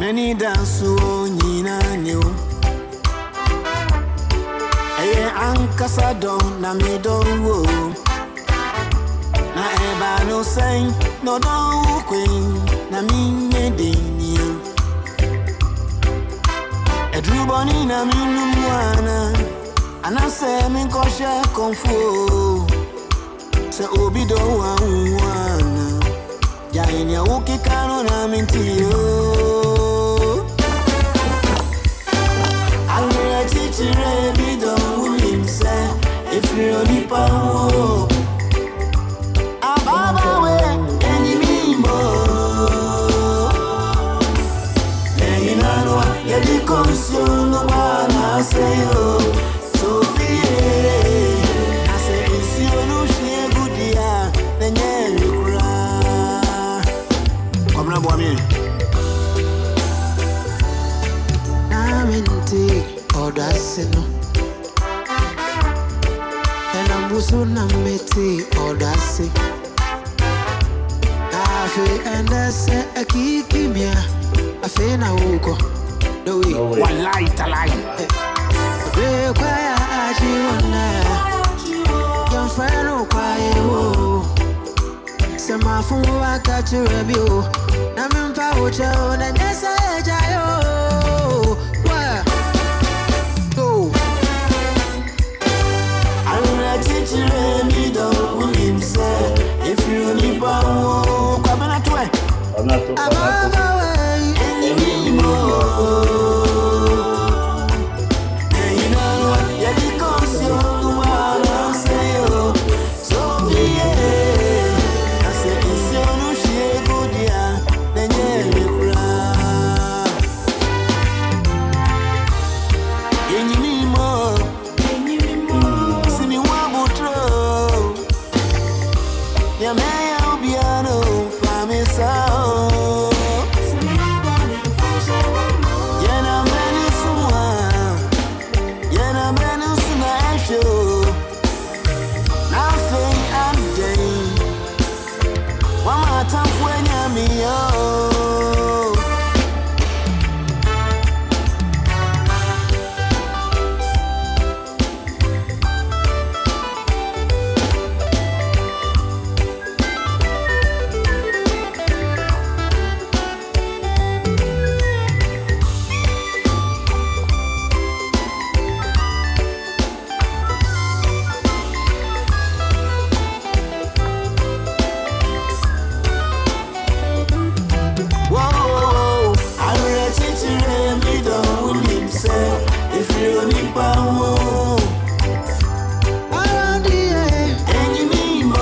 Many dance on Nina new. Aye, Ankasa don na me don wo. Na eba no say no don queen na me medini. Edruboni na me numwana. Ana se me koshe konfu. Se obi do wana. Jainya uki kano na mintiyo. Alura chichire bido ulimse. If you only power. Ababa we eni mimo. Lehinanwa yedi konsuno wana seyo. Sofie. Nase isionu shie gudia. Nenyeri kura. Komna boami. Naminti odasino. Elambusu nameti odasi. Afe endese akikimia. Afe na uko. Dowi. Wallahi talai. Be kwaya ajiwana. Yamfano kwaye wo. Sema fungu wakachurabio. Na mimpa ucha na nyesa ejayo. Wa. Go. Alura chichire bido ulimse. If you only power. Kwa bena tuwe. Ababa we. Eni mimo. Lehinanwa yedi konsuno wana seyo. Sofie. Nase isionu shie gudia. Nenyeri kura. Eni mimo. Sini wabutro. Yameya ubiano. Famisa. Yena meni sumwa. Yena meni suna esho. Nothing I'm doing. Wama tamfwenya miyo. Whoa, I'm ready to let me down himself. If you only power, Around the air. and you need more.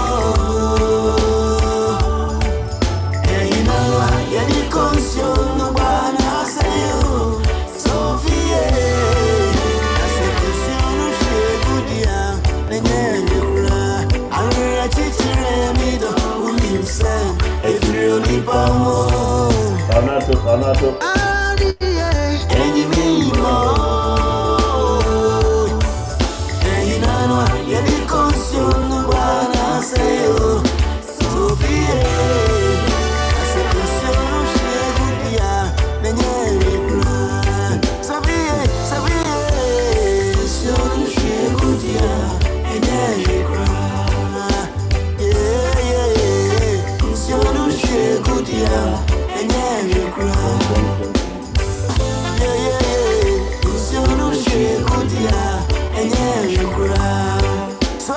And you know I get it consumed, no one else say you. Sophie, I said this you no share good yeah. And then you cry. I'm ready to let me down himself. If you only power. Anato. Around the air. And you need more. And you know I get it consumed when I say you. Sophie, I said this you no share good yeah. Then you cry. Sophie, this you no share good yeah. And you cry. Yeah. This you no share good yeah. And you cry. It's your no share good yeah, and you cry. So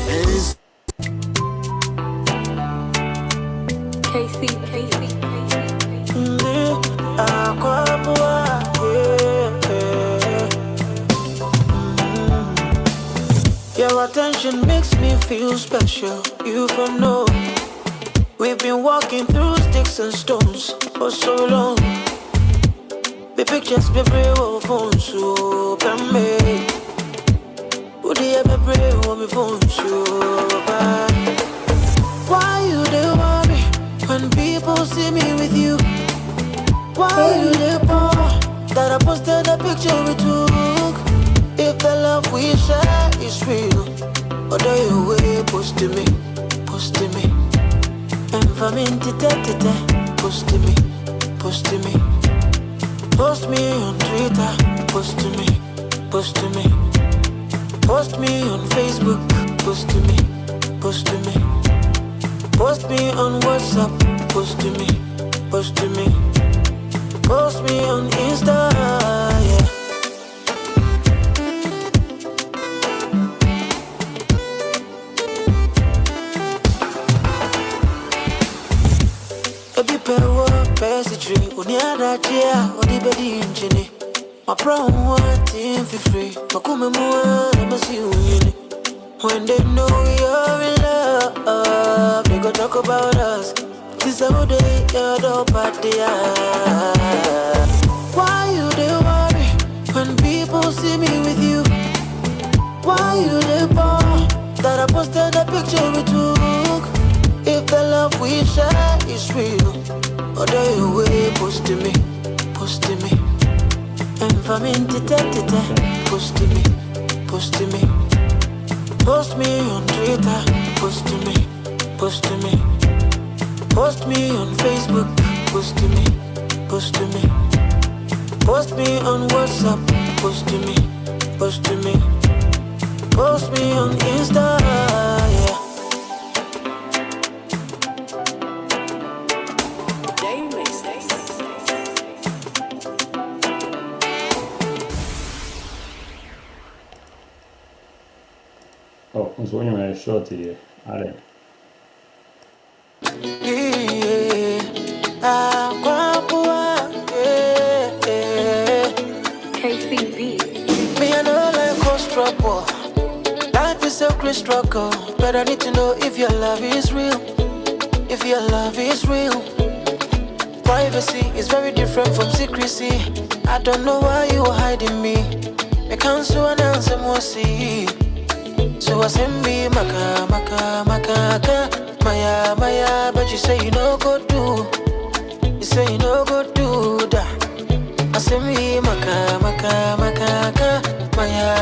it's Casey. Your attention makes me feel special. You for know we've been walking through sticks and stones for so long. The pictures be brave on phone so can me. Would you ever brave on my phone so bad? Why you they worry when people see me with you? Why you they bore that I posted a picture we took? If the love we share is real, or do you way post to me? And for me, post to me. to me. Post me on Twitter, post to me, post to me. Post me on Facebook, post to me, post to me. Post me on WhatsApp, post to me, post to me. Post me on Insta, yeah. Obi pewo pesitri, oniada chia, odi bedi inchini. My brown one team for free, makume mua, never see you in it. When they know you're in love, they go talk about us. This all day, you're the party. Why you they worry when people see me with you? Why you they ball that I posted a picture we took? If the love we share is real, or do you way post to me, post to me? And from post to me, post to me. Post me on Twitter, post to me, post to me. Post me on Facebook, post to me, post to me. Post me on WhatsApp, post to me, post to me. Post me on Insta, yeah. Oh, I'm sorry, I'm short here. Alright. KCB. Me, I know like cause trouble. Life is a great struggle, but I need to know if your love is real. If your love is real. Privacy is very different from secrecy. I don't know why you are hiding me. I can't so announce more see. So I send me maka, maya, but you say you no go do. You say you no go do that. I send me maka,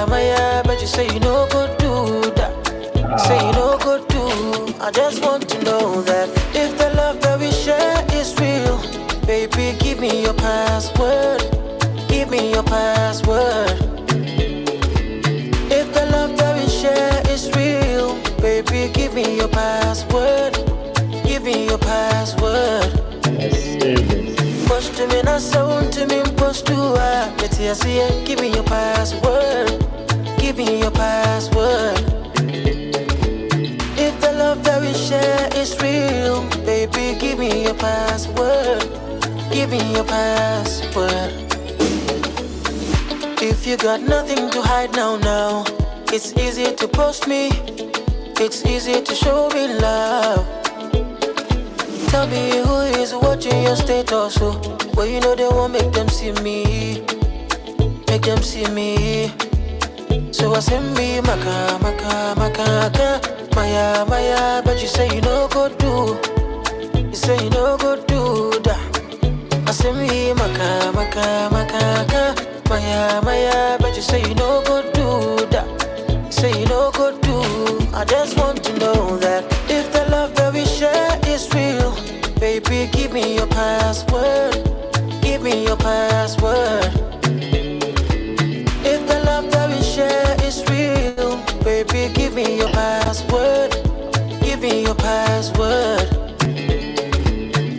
maya, but you say you no go do that. Say you no go do. I just want to know that if the love that we share is real, baby, give me your password. Give me your password. If the love that we share is real, baby, give me your password. Give me your password. Post to me, not sound to me, post to her. Let's see it. Give me your password. Give me your password. If the love that we share is real, baby, give me your password. Give me your password. If you got nothing to hide now, it's easy to post me. It's easy to show me love. Tell me who is watching your status, so well, you know they won't make them see me. Make them see me. So I send me maka, maya, but you say you no go do. You say you no go do that. I send me maka, maya, but you say you no go do that. You say you no go do. I just want to know that if the love that we share is real, baby, give me your password. Give me your password. If the love that we share is real, baby, give me your password. Give me your password.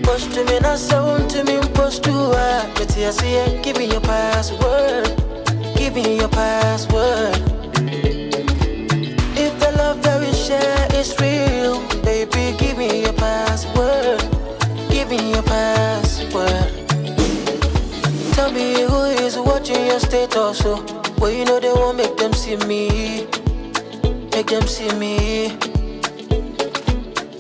Post to me, not sound to me, post to her. Let's see it. Give me your password. Give me your password. If the love that we share is real, baby, give me your password. Give me your password. Tell me who is watching your status, so well, you know they won't make them see me. Make them see me.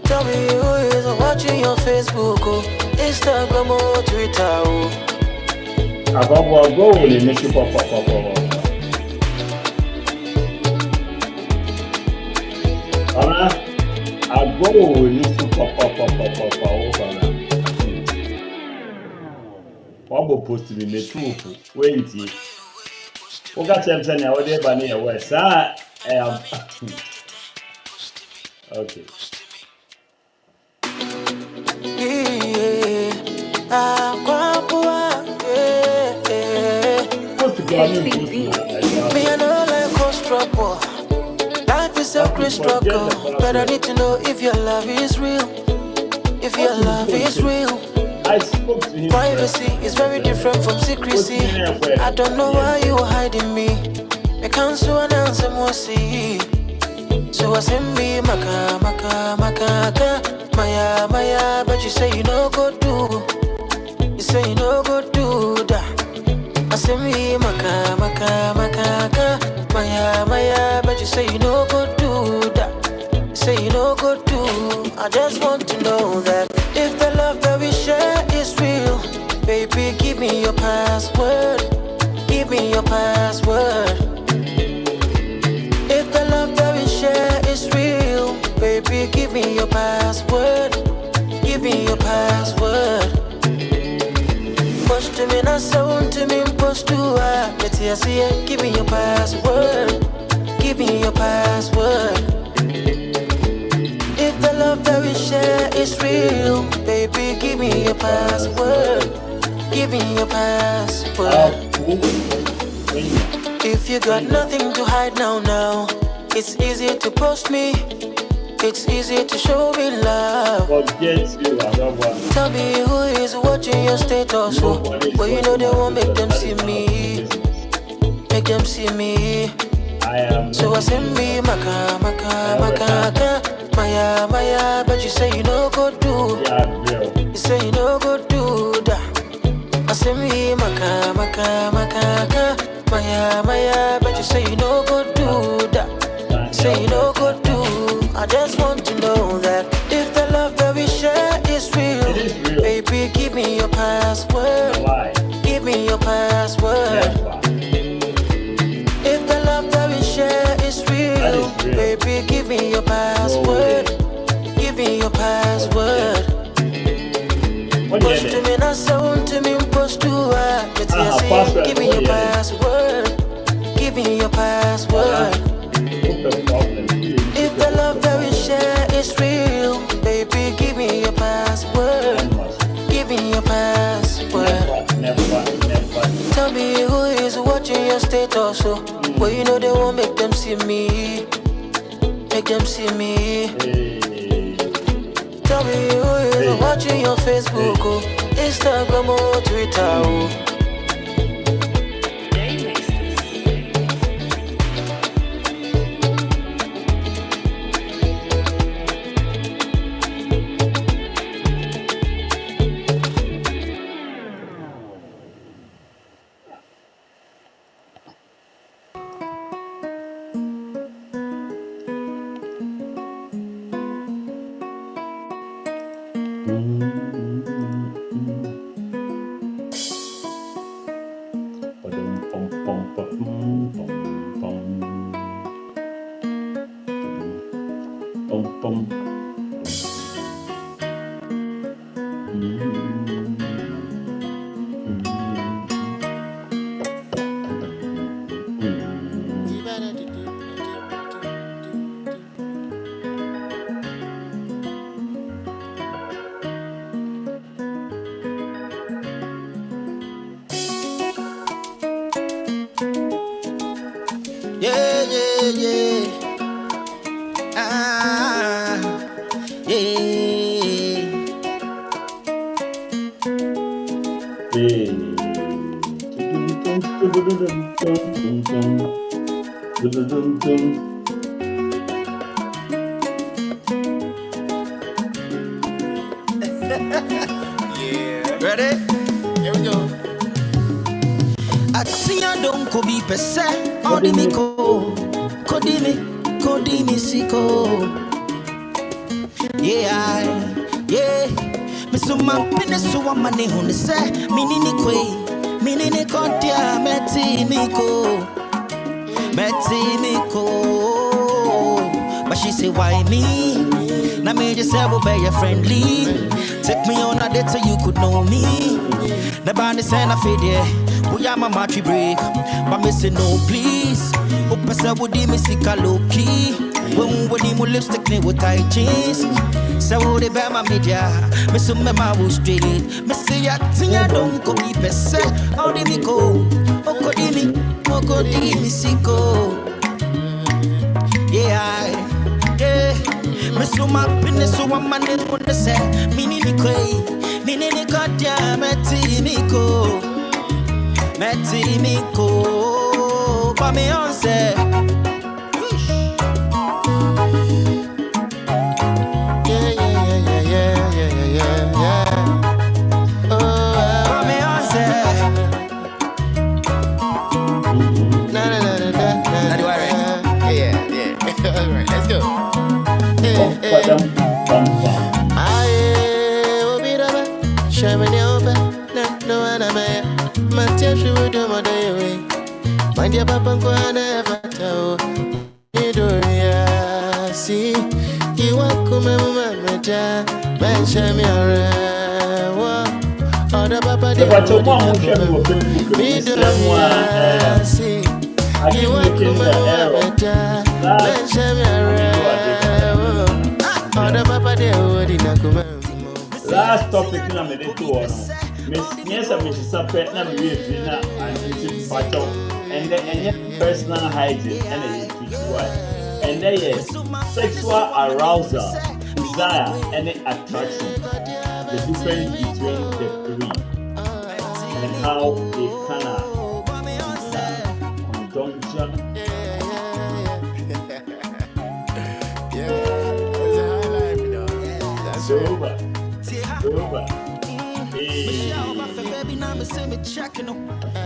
Tell me who is watching your Facebook, oh, Instagram, or Twitter, oh. I go with make you pop. I go with you pop. What post me me too? Wait, who got them saying I would ever near West? Okay. Yeah, KCB. Me I know like cause trouble. Life is a great struggle, but I need to know if your love is real. If your love is real. I spoke to him. Privacy is very different from secrecy. I don't know why you are hiding me. I can't so announce more see. So I send me maka maya maya, but you say you no go do. You say you no go do that. I send me maka maya maya, but you say you no go do that. You say you no go do. I just want to know that if the love that we share is real, baby, give me your password. Give me your password. If the love that we share is real, baby, give me your password. Give me your password. Post to me, not sound to me, post to her. Let's see it. Give me your password. Give me your password. If the love that we share is real, baby, give me your password. Give me your password. If you got nothing to hide now, it's easy to post me. It's easy to show me love. Forget you, I don't want. Tell me who is watching your status, but you know they won't make them see me. Make them see me. I am. So I send me maka maya maya, but you say you no go do. Yeah, bro. You say you no go do that. I send me maka maya maya, but you say you no go do that. You say you no go do. I just want to know that if the love that we share is real, baby, give me your password. Why? Give me your password. If the love that we share is real, baby, give me your password. Give me your password. Post to me, not sound to me, post to her. Give me your password. Give me your password. If the love that we share is real, baby, give me your password. Give me your password. Never. Tell me who is watching your status, but you know they won't make them see me. Make them see me. Tell me who is watching your Facebook, Instagram or Twitter. Yeah. Ready? Here we go. Atia don't ko bi pese odimiko kodimi siko. Yeah. Me so man pine so wa mane ho ne se minini kontia meti miko. But she say why me? Now me just say we'll be your friendly. Take me on a date so you could know me. The band is saying I feel there. We are my matry break. But me say no please. Opa say would be me sick a low key. When we need more lipstick with tight jeans. So would they bear my media? Me so me ma will straight. Me say ya don't go be best. How did me go? Oh, go di misiko. Yeah, yeah. Me so my business, so I'm man on the set. Mini ni koi, mini ni katia, meti miko, pa me on set. My dear Papa, I never tell you do ya see you walk come mama mention me other Papa The bacho mo mo hwe me wo Facebook me do ya see you walk come mama mention me other Papa de odi na kuma last topic na me dey to one. Miss yes, I'm Mrs. Sapet, na me we na and it's bacho. And then personal hygiene and and then yes, sexual arousal, desire, and attraction. The difference between the three and how they can conjunction. That's over.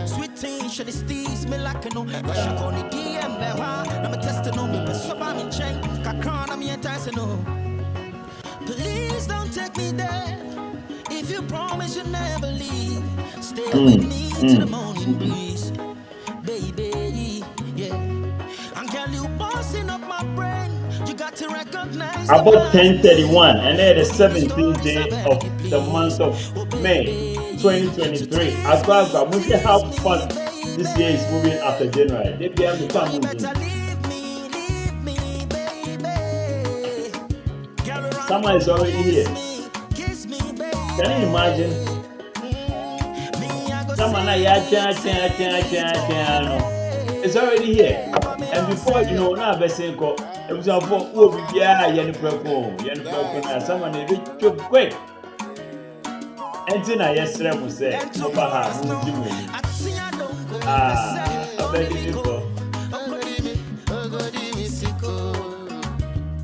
Sweet teen, should it steez me like no. But she call me DM, I'm a tester no. But so I'm in chain, I crown, I'm enticing no. Please don't take me there. If you promise you never leave, stay with me to the morning breeze. Baby, yeah. And girl, you bossing up my brain. You got to recognize about 10:31, and then the 17th day of the month of May 2023. As well as we see how fast this year is moving after January. They be able to come moving. Summer is already here. Can you imagine? Summer na it's already here. And before you know, now we're saying, it was our fault. Oh, yeah, Yanni Preco, someone is quick. And then I yesterday was say, Obaha, I bet you go.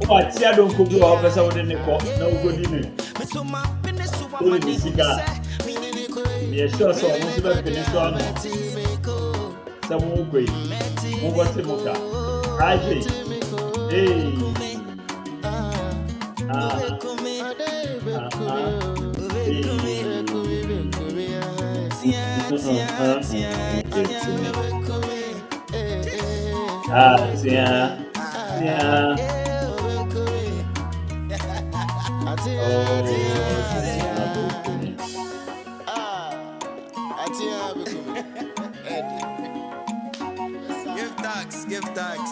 Oh, I don't cook you off as I would in the court. No good evening. Only the cigar. Yes, sure, so I want to finish one. Some more great. Over to Moka. I think. Hey. Give thanks. Give thanks.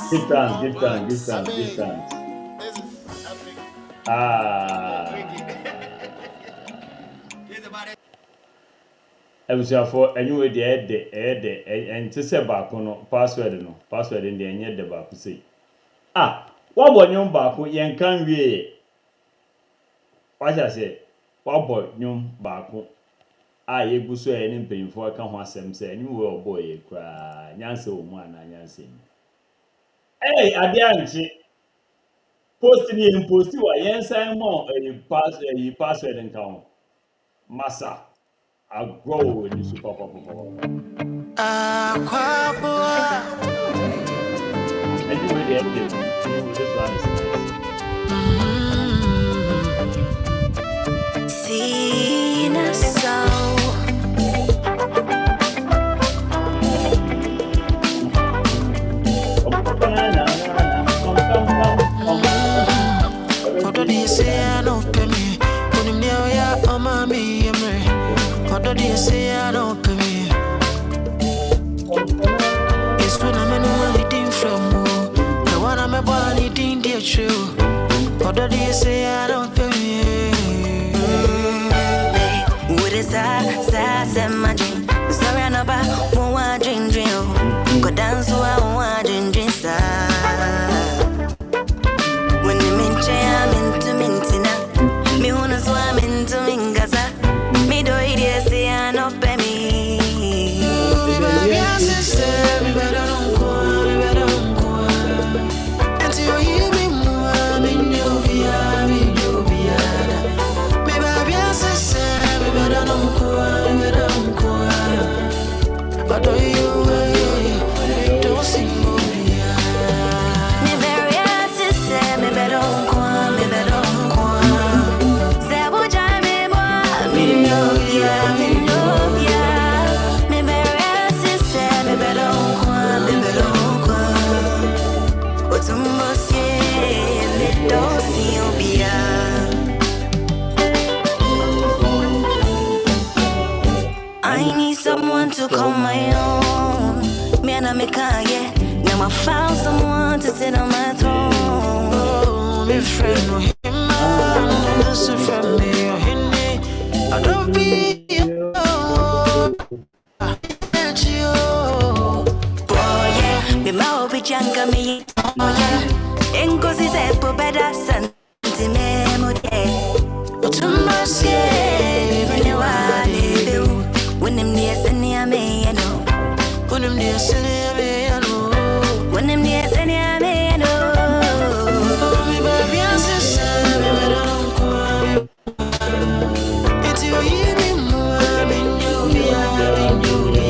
I was for anyway the and to say back on password in the end the back say. What boy nyom back yen can we? What I say? What boy nyom back? Ye go so any pain for can ho asem say any we boy cry nyanse o mu ana nyanse. Hey, adianchi. Post wa yen sign more a password in town. Massa. I'll grow in the super papa. Anyway, the end this one is See na so. What do they say? I don't pay me. When you know ya, oh mommy, what do they say? I don't pay me. It's when I'm in anything from you. The one I'm a born eating dear true. What do they say? I don't pay me. What is that? Sad, my dream. Sorry, I know about one dream. Go down. so I want to when you mention I'm into mintina, me wanna swim into mingaza. Me do it, say I know pay me. Me baby, I say, me better don't go, me better don't go. Until you hear me more, me know via, me know via. Me baby, I say, me better don't go, me better don't go. But do you don't sing more via. Me baby, I say, me better don't go, me better don't go. Say what I me more, me know via, me know via. Me baby, I say, me better don't go, me better don't go. What's on my skin, me don't see you via. I need someone to call my own. Me and I make yeah. Now I found someone to sit on my throne. Oh, me friend, no him, no listen from me, or him. I don't be you. Oh yeah, me mau be janga me. Oh yeah, enkosi se po better santi me mo de. Otumbasie, me ne wa le do. When them near send me, I know. When them near send me, I know. When them near send me, I know. Me baby, I say, me better don't go. It's you, me more, me you be, me you be.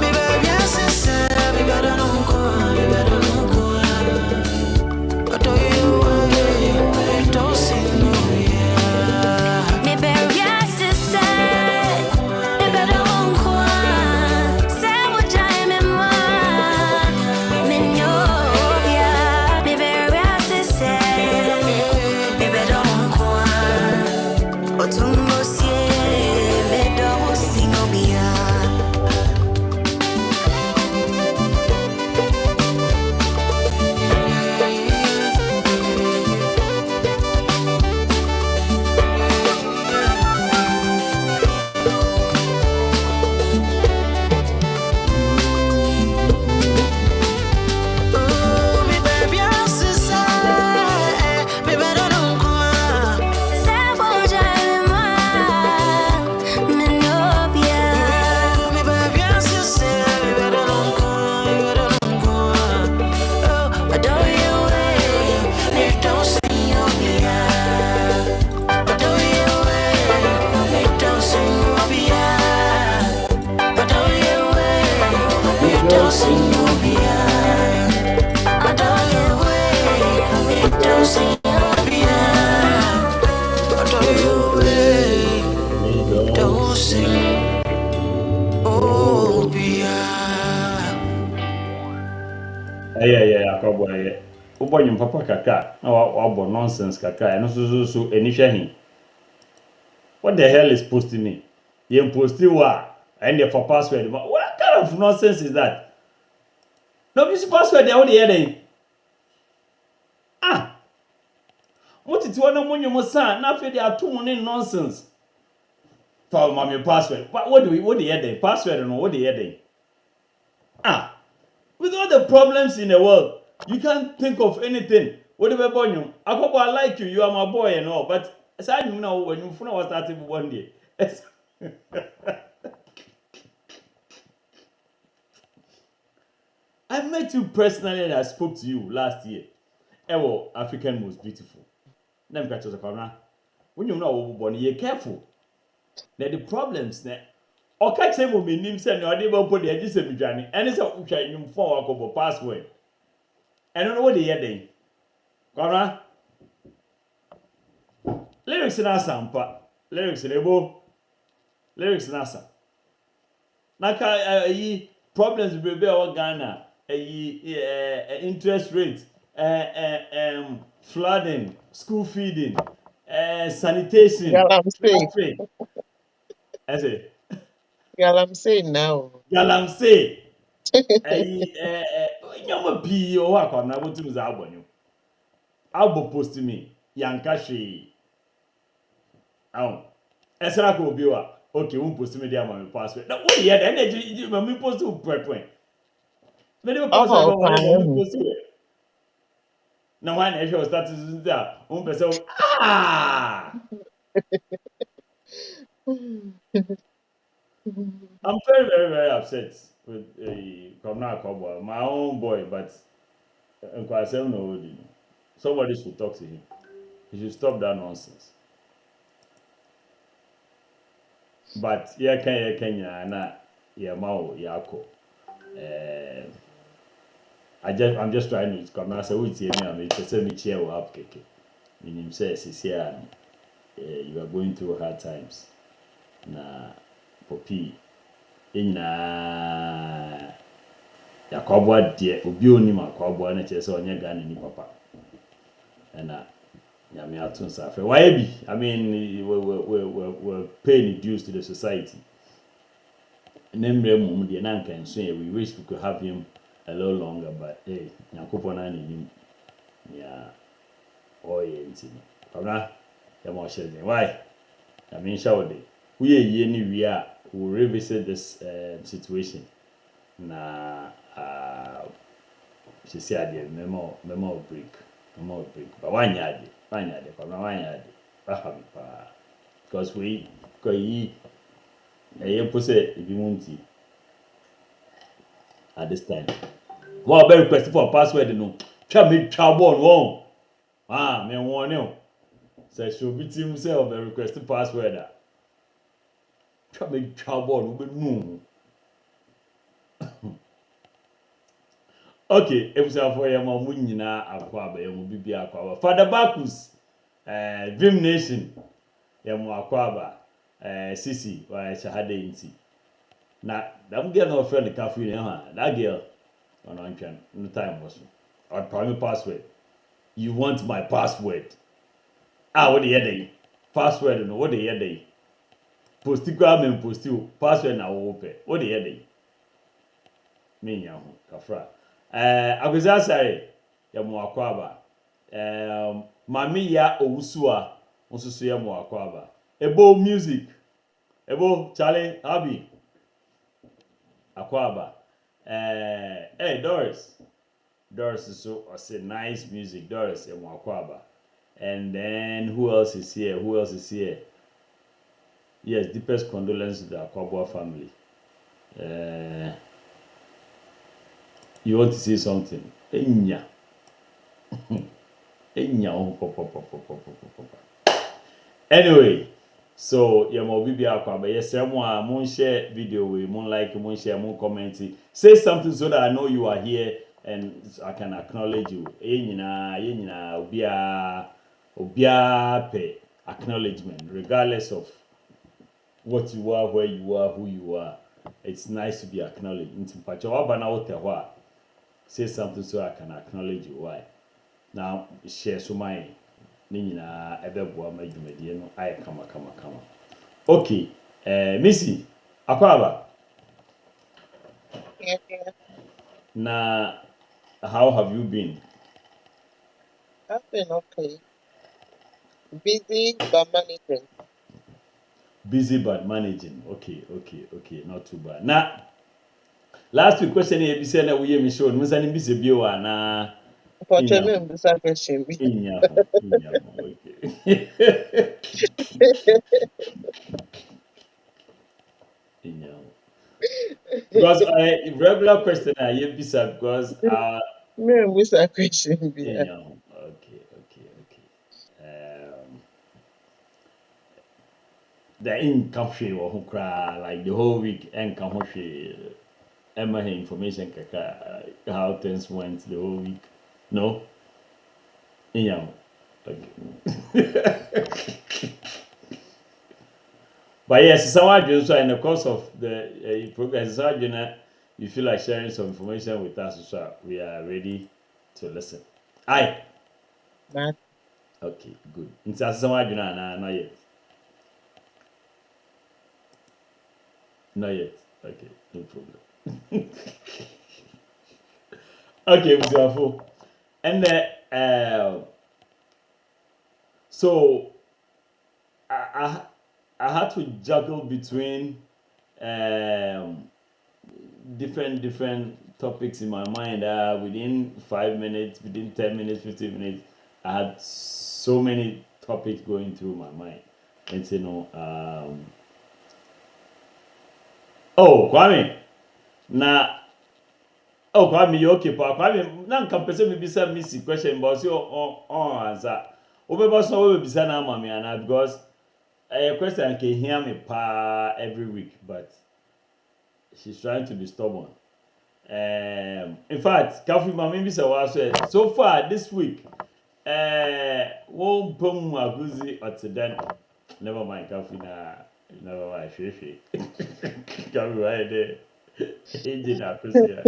Me baby, I say, me better don't go, me better don't go. But do you, don't see no, yeah. Me baby, I say. Yeah, akọbọ ye. Ubonye papa kaka na wabo nonsense kaka eno so enisha hin. What the hell is posting me? You posting what? And the for password. What kind of nonsense is that? No, this password they only heading. Ah. What it one money mo san na fe they are too many nonsense. For my password. What the heading? Password no what the heading? Ah. With all the problems in the world, you can't think of anything. Whatever bonyo, I like you, you are my boy and all, but aside you know when you was starting one day. I met you personally and I spoke to you last year. Ewo, African most beautiful. Them catch us a corner. When you know what you're careful. Now the problems now. Oka chemo me nim se no de bo de agi se bidwane ene se utwa nyum phone akobo password eno no de ye den kwara lyrics na sampa lyrics lebo lyrics na sa naka yi problems bebe o Ghana interest rate flooding school feeding sanitation Galamsey. as it Galamsey now. Galamsey. Nyama pi o wa kwa na botu za agbonyo. Abo post me yanka hwe. Aw. Esra ko obi wa. Okay, won post me dey am my password. Na wo ye dey na me post u point. Many people pass Oh, about one fine. of post it. Now one actual status is there. One person ah. I'm very, very, very upset with Kamna Kobo, my own boy, but Nkwasem no. Somebody should talk to him. He should stop that nonsense. But yeah, Kenya na yeah mao yako. I'm just trying to come now. Say we see me. I mean, say me chair will up keke. Meaning say here you are going through hard times. Na popi ina yakwabwa de obi oni makwabwa na kyerɛ sɛ ɔnyɛ Ghana ni papa. Ɛna nyame ato nsa afɛ. Why bi? I mean, we paying dues to the society. Nemre mum de na nka nso we wish we could have him a little longer, but hey, nyankopɔn na nim ya oye ntini. Papa, ya mo hyɛ den. Why? I mean, show day. We ye ni we are will revisit this situation. Na she said the memo break. Memo break. But one yard, papa, one yard. Because we yi pose if you want to at this time. What be request for password no. Try me trouble one. Ah, me warn you. Say should be team say be request password. Try me trouble no be no. Okay, ebusa for ya ma mu nyina akwa aba ya mu bibi akwa aba. Father Bacchus Dream Nation ya mu akwa aba Sisi wa shahada inti. Na that girl no friend cafe ne ha. That girl on antwan no time was. I promise password. You want my password? Ah, what the head password no what the head posti kwa men posti password na wo pe. What the head me nya ho kafra. Aguza sare ya mu akwa aba. Mami ya owusu nsusu ya mu akwa aba. Ebo music. Ebo Charlie Abi. Akwa aba. Hey Doris. Doris is so say nice music. Doris ya mu akwa aba. And then who else is here? Yes, deepest condolences to the Akwabwa family. You want to say something? Enya. Anyway, so yeah, mo bibi akwa ba yes mo share video we mo like mo share mo comment. Say something so that I know you are here and I can acknowledge you. Nyina obia pay acknowledgement regardless of what you are, where you are, who you are. It's nice to be acknowledged. Say something so I can acknowledge you. Why? Now share so my nina ebeboa ma dwumadie no ay kama. Okay, Missy Akwaba. Yeah. Na how have you been? I've been okay. Busy but managing. Busy but managing. Okay, not too bad. Now last week question here be say na we me show. Musa ni busy bio na For inya. children, this question. Inya. Okay. Inya. Because regular question I bisa because Me this question. inya. Okay. The income share or who cry like the whole week income share Emma information kaka how things went the whole week. No? Inya. Okay. But yes, someone so in the course of the progress, you feel like sharing some information with us, so we are ready to listen. Aye. But Okay, good. It's as someone not yet. Not yet. Okay, no problem. Okay, Mr. And so I had to juggle between different topics in my mind. Within 5 minutes, within 10 minutes, 15 minutes, I had so many topics going through my mind. And oh, Kwame, na Kwame, you okay, pa? Kwame, na nka pese me bisa missy question, but so on answer. Obe boss no we bisa na mama ana because a question can hear me pa every week, but she's trying to be stubborn. In fact, Kafi Mami bisa was so far this week. Won't pum aguzi or then. Never mind, Kafi na. Never mind, she. Kafi right there. Engine appreciate.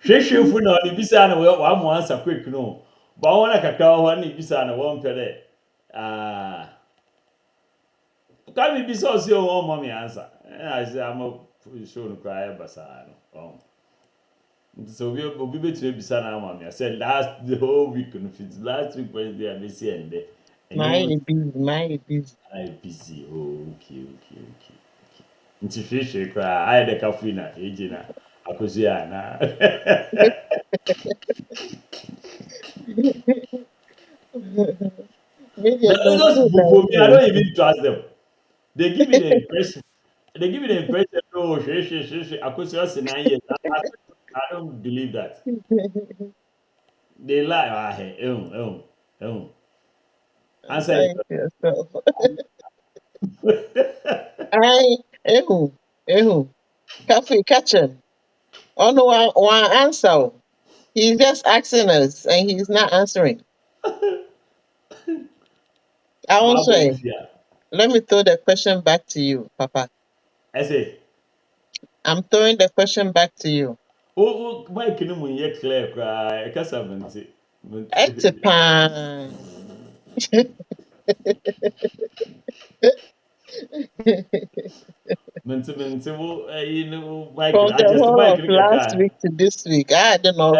Hwehwe fu na oni bisa na wa mo answer quick no. Ba wona kakra ho na bisa na wo mpere. Can we be so your own mommy answer? I say I'm a show no cry basa no. So we be to be sana mommy. I said the whole week no fit. Last week Wednesday I be see and there. My busy. I busy. Oh, okay. Nti hwehwe kra I the cafe na eji na akosi ana. Media Those people, I don't even trust them. They give me the impression. Oh, Akosio 9 years. I don't believe that. They lie. Answer Thank it. yourself. Coffee catcher. Only one answer. He's just asking us and he's not answering. I won't say. Let me throw the question back to you, Papa. I say. I'm throwing the question back to you. Oh, my kingdom will yet clear cry. I can't have it. Etipan. From the whole of last week to this week, I don't know.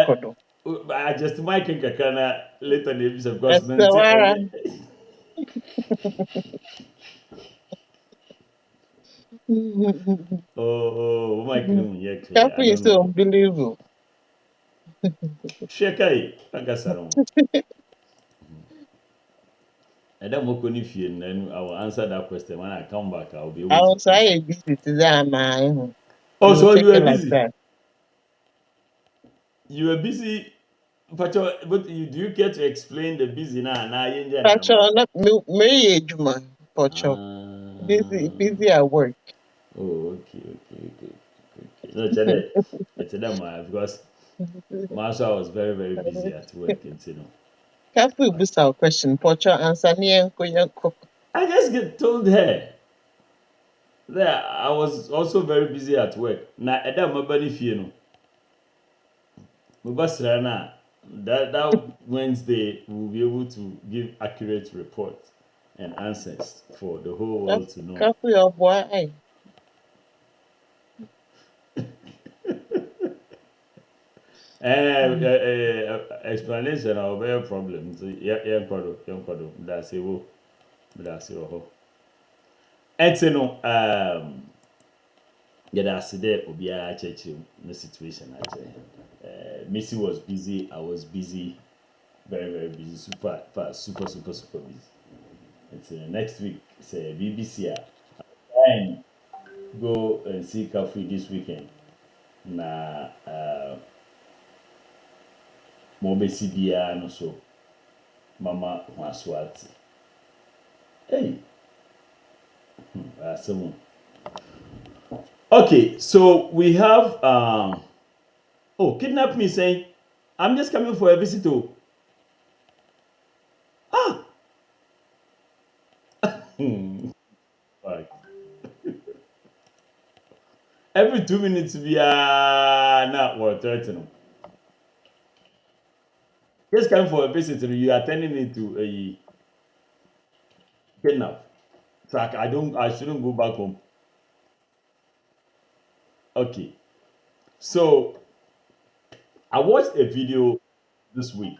I just might think I can later in the episode because oh, my kingdom yet clear. Coffee is so unbelievable. Shekai, Agasaron. I don't know if you and I will answer that question when I come back. I'll be able to. I was busy today, man. Oh, so you were busy. Like you were busy, but do you care to explain the busy now? Busy at work. Oh, okay. No, it's them because Marsha was very, very busy at work, Can't we boost our question? Pocho answer I just told her that I was also very busy at work. Now, I don't remember if you know. That Wednesday we'll be able to give accurate reports and answers for the whole world to know. Copy of why? Explanation of their problems. Yeah, that's it. That's it. And so no, that's there. Obia church no situation actually. Missy was busy. I was busy. Very, very busy. Super busy. It's next week. Say BBC. And go and see Coffee this weekend. Na Mobesi Bia no so. Mama Maswati. Hey. Someone. Okay, so we have kidnap me saying I'm just coming for a visit to. Right. Every 2 minutes we are not threatening. Just coming for a visit, you are turning into a kidnap. So I shouldn't go back home. Okay. So I watched a video this week.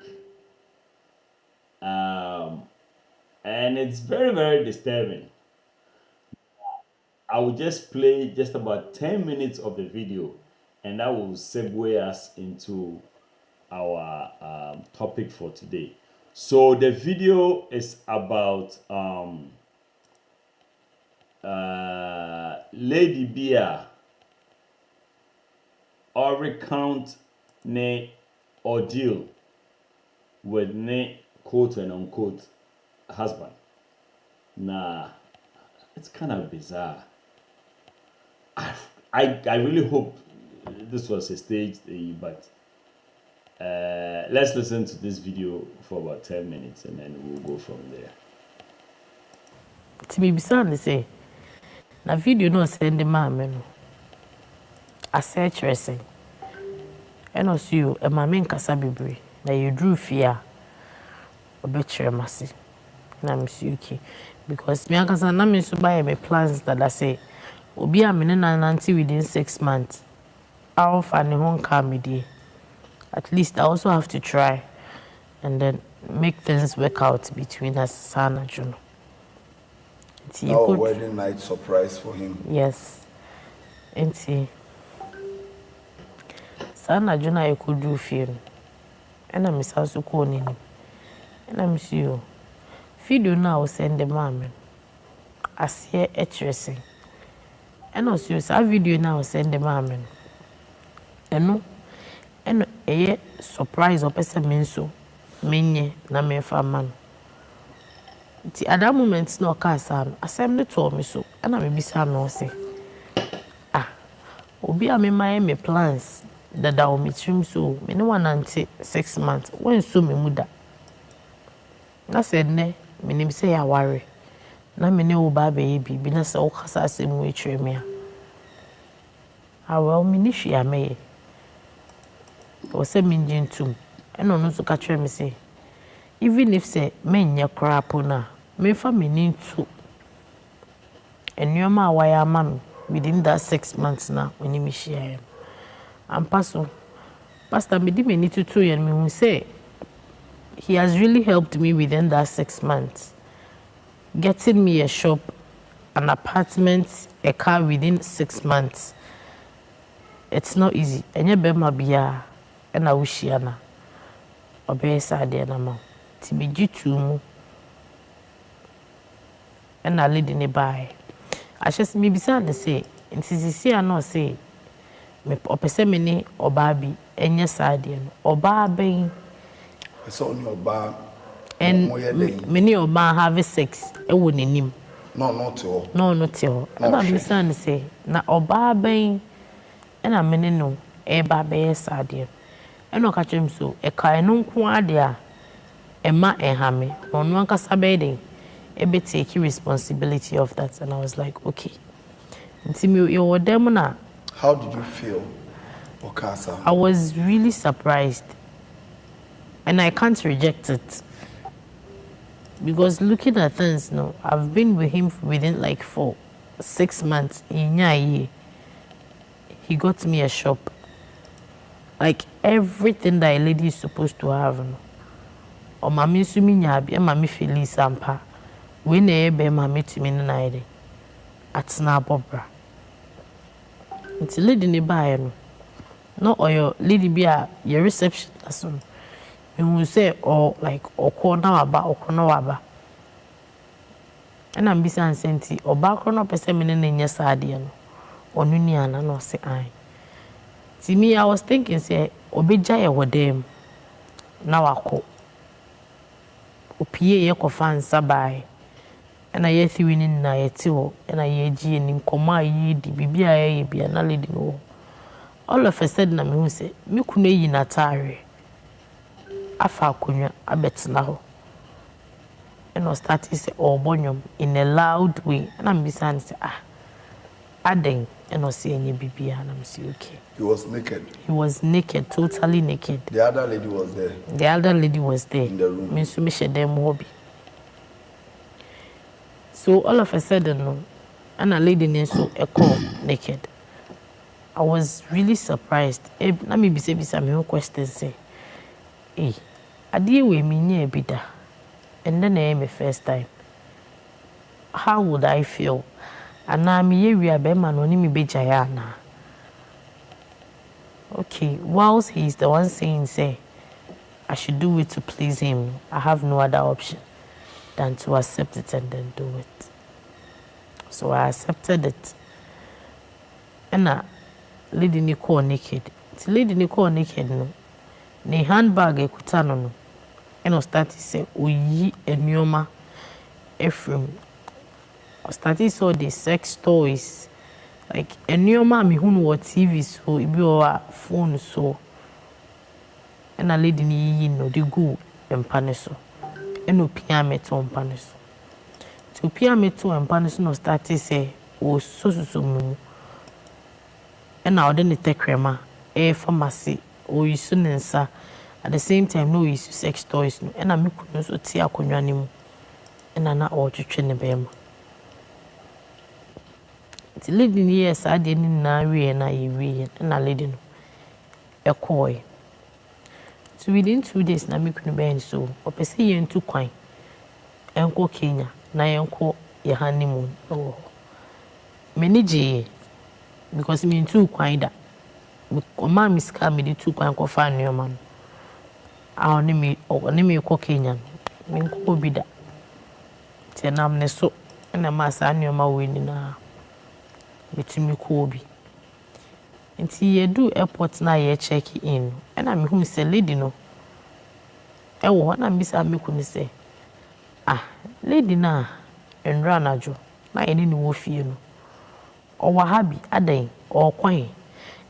And and it's very, very disturbing. I will just play just about 10 minutes of the video, and that will segue us into our topic for today. So the video is about Lady Bia or recount ne ordeal with ne quote and unquote husband. Nah, it's kind of bizarre. I really hope this was a staged, but let's listen to this video for about 10 minutes and then we'll go from there. To be beside say, na video no send the man no. I search racing. And also you a mama nkasa bebre na you drew fear obetire masi. Na me okay because me ankasa na me so buy me plans that I say obi a me na nanti within 6 months. I'll find home comedy. At least I also have to try and then make things work out between us, Sana Juno. Our wedding night surprise for him. Yes. And see, Sana Juno, I could do film. And I'm Miss House Corning. And I'm sure. Video now send the mom. I see a dressing. And also, a video now send the mom. And no. And a surprise or person means so. Many na me fa man. Ti at that moment no kasa assembly told me so. And I may be no say. Obi a me plans that I will meet him so. Me no one until 6 months. When so me muda. Na said ne me nim say ya worry. Na me ne oba baby bi na say o kasa asem we tire me a. Well me ni hwia me. O say me ngintum. And no so catch me say even if say men nya crap na me fa me need to and you ma why man within that 6 months now when you share am paso pastor me di me need to and me say he has really helped me within that 6 months getting me a shop, an apartment, a car within 6 months. It's not easy enye be ma bia and I wish yana obey sad na ma ti be gitu mu and I lead in a buy I just me bisa na say ntisisi na say me opese me ni oba bi enye sad no oba ben so on your bar and many oba have sex e wo nanim no not all and I bisa na say na oba ben and I mene no e ba be sad and no catch him so e kai no nko ade a e ma e ha me ono ankasa be den e be take responsibility of that and I was like okay ntimi you were them na. How did you feel, Okasa? I was really surprised and I can't reject it because looking at things no I've been with him within like 6 months in a year. He got me a shop. Like everything that a lady is supposed to have. No? Or mami sumi nyabi, mami fili sampa. When be mami to me naide. At na bobra. It's lady ni buy no. No or your lady be a your reception as well. You will say or like or corner waba. And I'm busy and senti or back on up a seminar in your sadian. Or Nuniana no say I. To me, I was thinking, say, Obijaya were them. Now I call. Opie ye fan sabai. And I yet winning na yetio, and I ye G and Nkoma ye di bibia be an lady no. All of a sudden, I mean, say, me kune yi natari. Afa kunya, I bet now. And I started to say, oh, bonyum, in a loud way. And I'm beside say, adding. And I see any baby and I'm say okay. He was naked. He was naked, totally naked. The other lady was there. The other lady was there. In the room. Me so me share them hobby. So all of a sudden, no, and a lady named so a call naked. I was really surprised. Let me be some questions say, hey, I deal with me near bida, and then I am a first time. how would I feel? And I'm here, we are Bema, no, me be Jayana. Okay, whilst he's the one saying, say, I should do it to please him, I have no other option than to accept it and then do it. So I accepted it. And lady Nicole naked. It's lady Nicole naked, no. Ne handbag e kutano no. And I started say, Oyi enyoma Ephraim. I started saw the sex toys. Like enyoma mi hunu wa TV so, ibi wa phone so. And a lady ni no the go empane so. And opia me to empane so. To opia me to empane so no started say, o so mu. And now then take crema, pharmacy, or you soon at the same time, no use sex toys, and I couldn't so tea conanimu, and I not all to train the bema. The lady years I didn't know, and I read, and I lady a coy. So within 2 days, na me couldn't be so, or per se in 2 coin, Uncle Kenya, na uncle your honeymoon. Oh, many J. Because me too quite that. My miss can me the 2 quite find your man. I'll name me Kenyan. Me go be that. Tenam ne so and a mass annual winning between me Kobe. Until you do airport now, you check in. And I'm whom say lady no. I want to miss a me couldn't say. Ah, lady na and run a jo. Na any wolf you know. Or wahabi aday or kwai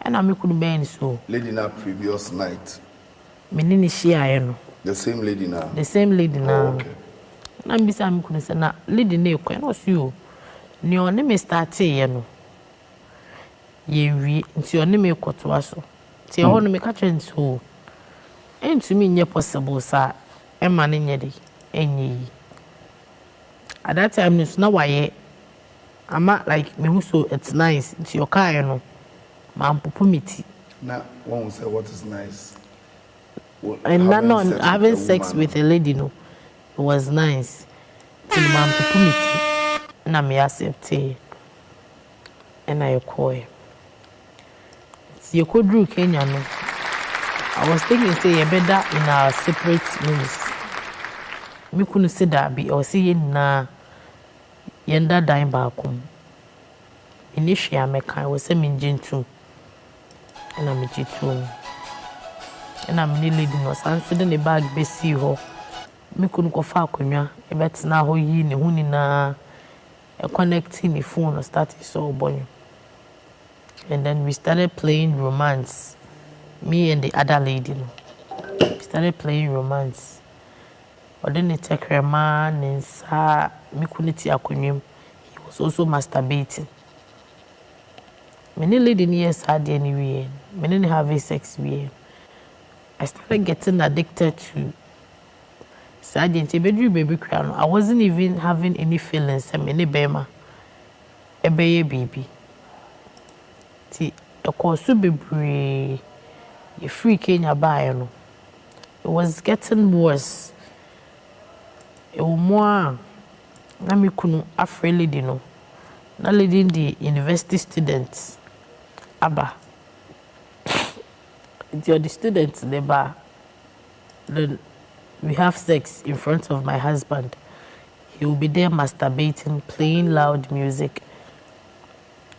and I couldn't be so Lady na previous night. Menini share no The same lady now. the same lady now. Oh, okay. Na mbisa me couldn't say na lady na kwai no so ni on me start ye no ye wi nti on me koto aso ti e ho no me ka twen so entumi nye possible sa e ma ne nye de enyi at that time no na waye ama like me who so it's nice it's your car you know man pupumiti Now one will say what is nice. and none having sex with a lady no it was nice till man pupumiti na me accept and I call it's you could do Kenya no I was thinking say you better in our separate rooms me couldn't say that be or see na yenda dine back home. Initially, I was a minjin too, and I'm a G2. And I'm nearly no answered in the bag, Bessie ho. Me couldn't go far, Kunya, a bet now ho ye, Hunina, a connecting the phone or started so bonny. And then we started playing romance, me and the other lady. We started playing romance. But then it took her man and sa me couldn't see a kunyum. He was also masturbating. Many lady years had anyway. Many having sex with. I started getting addicted to Sergeant baby crown. I wasn't even having any feelings. I mean, bema, a baby. See, a course to be brave. You free Kenya by no. It was getting worse. More na me kunu afre lady no na leading the university students aba the students they bar then we have sex in front of my husband. He will be there masturbating, playing loud music,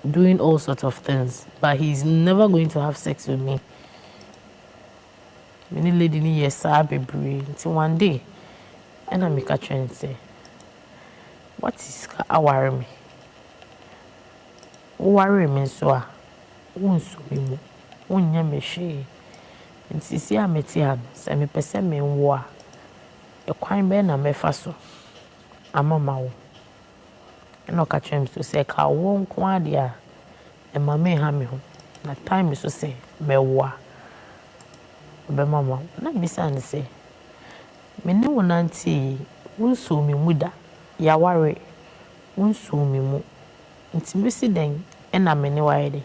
doing all sorts of things, but he's never going to have sex with me. Many lady ni yes I be brave until one day. And I make a trend say, what is worry me? Worry me so won't so me won't me she. And see, I met him, send me person me war. A crime ben a me faso. I'm a mau. And no catch him to say, I won't quadia. And my may have me home. That time is to say, me war. Be mama, not be sad say. Me ne wonanti wonso me muda ya ware wonso me mu ntimisi den na me ne waide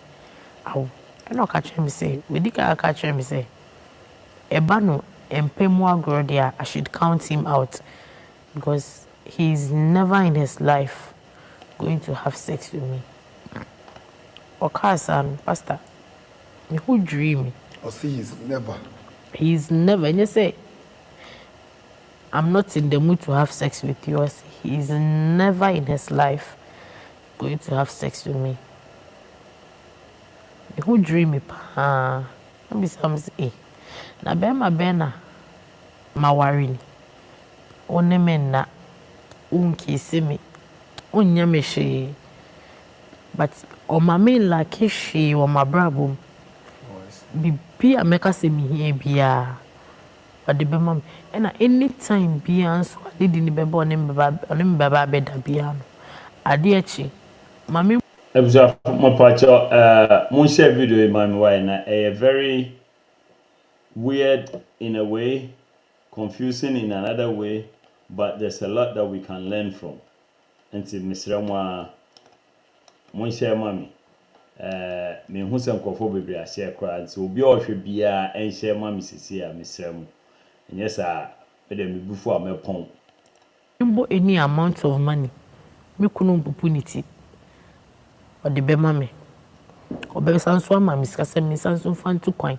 aw na ka kyerɛ me say we di ka kyerɛ me say eba no empemu agro dia I should count him out because he's never in his life going to have sex with me. Or Carson, Pastor, who dream? Or see, he's never. He's never. And you say, I'm not in the mood to have sex with you. He's never in his life going to have sex with me. Who dream me? Let me say, na bena ma worry. One men na unkisi me. Unya me she. But o ma me like she o ma brabo. Bibi ameka se me here bia. But the bema and anytime bia so I did ni beba onim baba beda bia no. Ade achi. Mami Ebza mo pacho mo share video in my way na a very weird in a way, confusing in another way, but there's a lot that we can learn from. And to Mr. Mo share mommy. Me hu se nkofo bebre a share crowd so obi o hwe bia en share mommy sisi a Mr. Mo. Yes a be dem bufu a mepon. Mbo any amount of money. Me kunu opportunity. Or the bema me. Or be sanso ama me skase me sanso fan to kwan.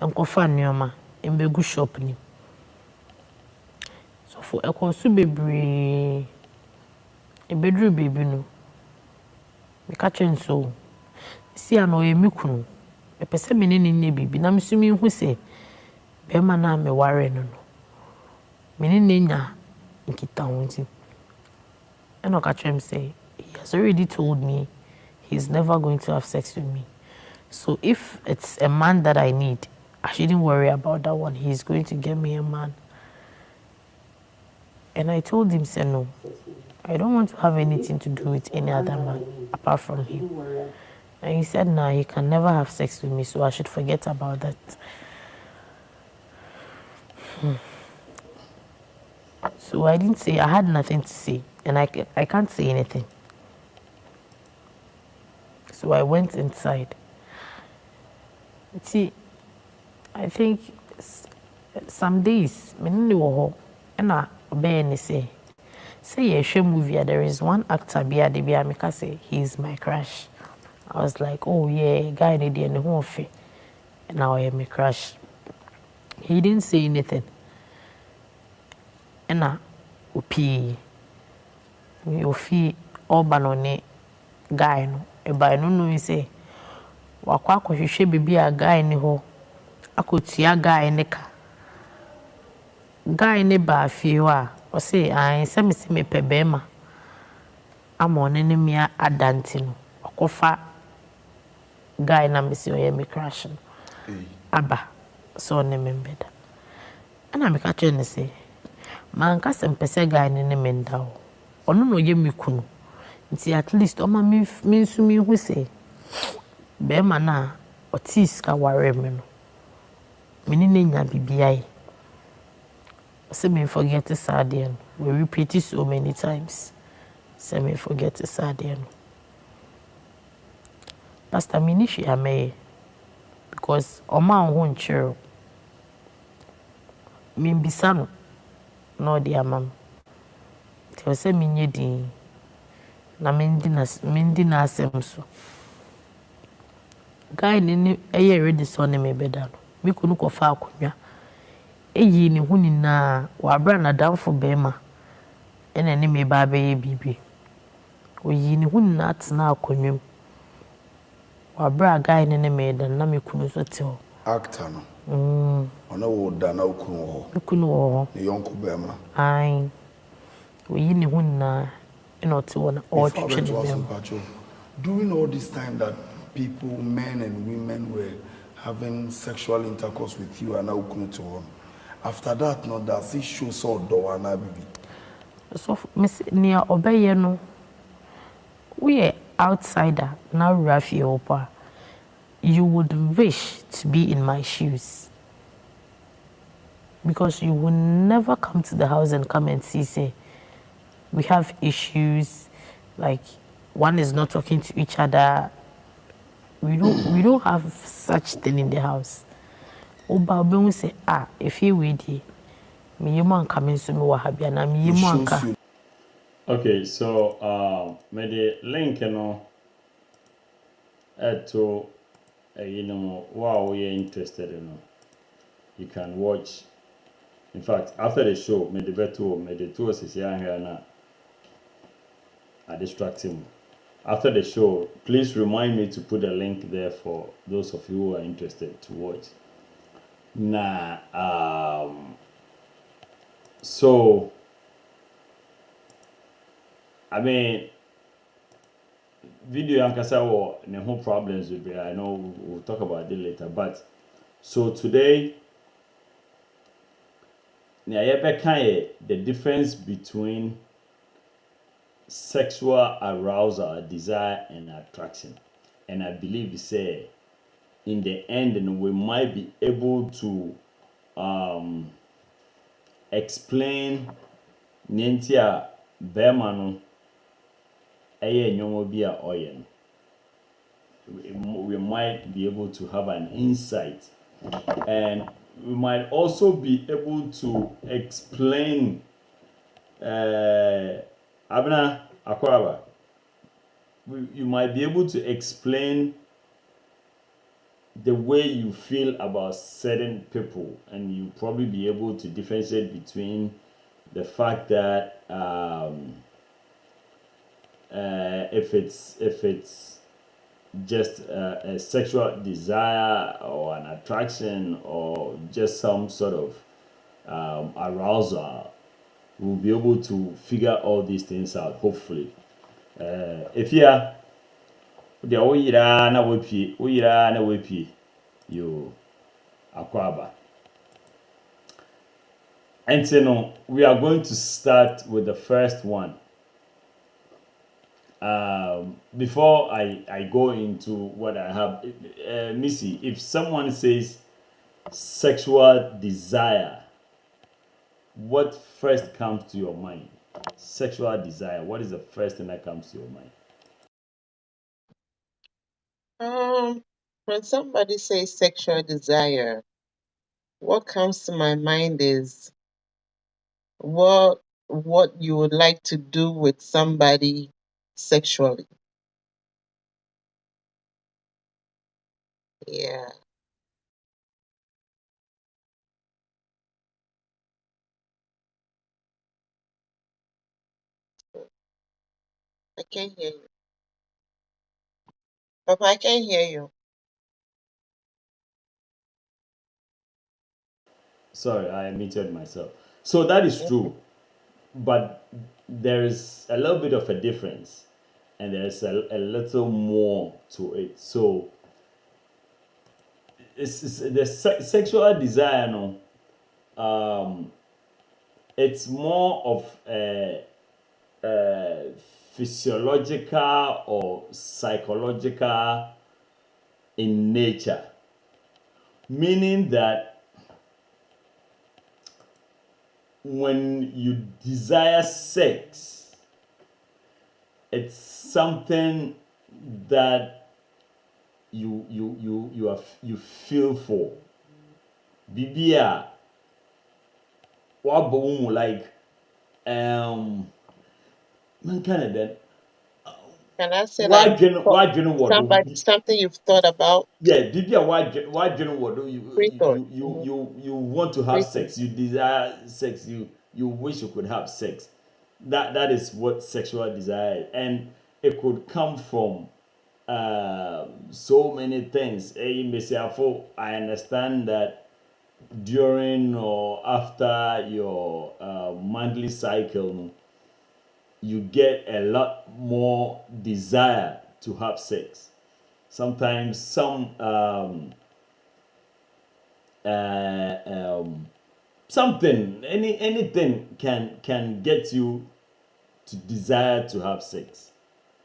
Enkofa nneoma embegu shop ni. So for ekosu bebre ebedru baby no. Me ka chenso. Si ano ye me kunu. E pese me ne bibi na mesumi hu se bema na me ware no no. Me ne nya nkita wonti. And I catch him say, he has already told me he's never going to have sex with me. So if it's a man that I need, I shouldn't worry about that one. He's going to get me a man. And I told him, say no. I don't want to have anything to do with any other man apart from him. And he said, nah, he can never have sex with me, so I should forget about that. So I didn't say, I had nothing to say. And I can't say anything. So I went inside. See, I think some days, and I say a movie, there is one actor, Bia say, he's my crush. I was like, oh yeah, guy in the whole thing. And now I am my crush. He didn't say anything. And I upi. You feel all banone guy no e by no no say wakwa akohwehwe bibi a guy ne ho akotua guy ne ka guy ne ba fie wa o say an se me pebema amone ne mia adanti no akofa guy na me say o ye me crash no aba so ne membeda ana me ka tell ne say man ka se mpese guy ne menda o ono no ye mikunu nti at least o ma mensumi hu se be ma na otis ka ware me no meni na nya bibiai se me forget the sad end we repeat it so many times se me forget the sad end pastor mini shi ame because o ma ho nchiro me mbisa no di amam I say minye din na mendi na asem so guy ni eye ready so ne me beda no me kunu ko fa akonwa eyi ni hu ni na wa bra na danfo bema ena ni me ba be bibi oyi ni hu na atna akonwa wa bra guy ni me da na me kunu so te ho Actor no ona wo da na okunu ho ni yonko bema ai we ni hunna not one or during all this time that people, men and women, were having sexual intercourse with you and now after that, not that see show so do and baby. So miss near obey no we are outsider now Rafi Opa. You would wish to be in my shoes. Because you will never come to the house and come and see, say, we have issues, like one is not talking to each other. We don't have such thing in the house. Oba we say, if you wait here, me you man come in so me wahabia na me you man ka. Okay, so may the link to wow you're interested in you can watch. In fact, after the show, may the two is here now are distracting. After the show, please remind me to put a link there for those of you who are interested to watch. Nah, so I mean, video ankasa or no problems with it. I know we'll talk about it later. But so today, the difference between sexual arousal, desire, and attraction. And I believe say in the end, and we might be able to explain Nentia Bermano Eye Nyomobia Oyen. We might be able to have an insight, and we might also be able to explain Abna Akwaba. You might be able to explain the way you feel about certain people, and you probably be able to differentiate between the fact that if it's just a sexual desire or an attraction or just some sort of arousal, we'll be able to figure all these things out hopefully. If you are the oyira na wepi you akwaba. And so no, we are going to start with the first one. Before I go into what I have, Missy, if someone says sexual desire, what first comes to your mind? Sexual desire, what is the first thing that comes to your mind? When somebody says sexual desire, what comes to my mind is what you would like to do with somebody sexually. Yeah. I can't hear you. Papa, I can't hear you. Sorry, I muted myself. So that is true, but there is a little bit of a difference, and there's a little more to it. So it's the sexual desire, no, it's more of a physiological or psychological in nature, meaning that when you desire sex, it's something that you feel for. Bibia, what like man kind of then Can I say like why general what somebody something you've thought about yeah, Bibia, why general what do pre-thought? Mm-hmm. you want to have Pre-thought. sex, you desire sex, you wish you could have sex. That is what sexual desire is. And it could come from so many things. I understand that during or after your monthly cycle, you get a lot more desire to have sex. Sometimes uh, um, something anything can get you to desire to have sex.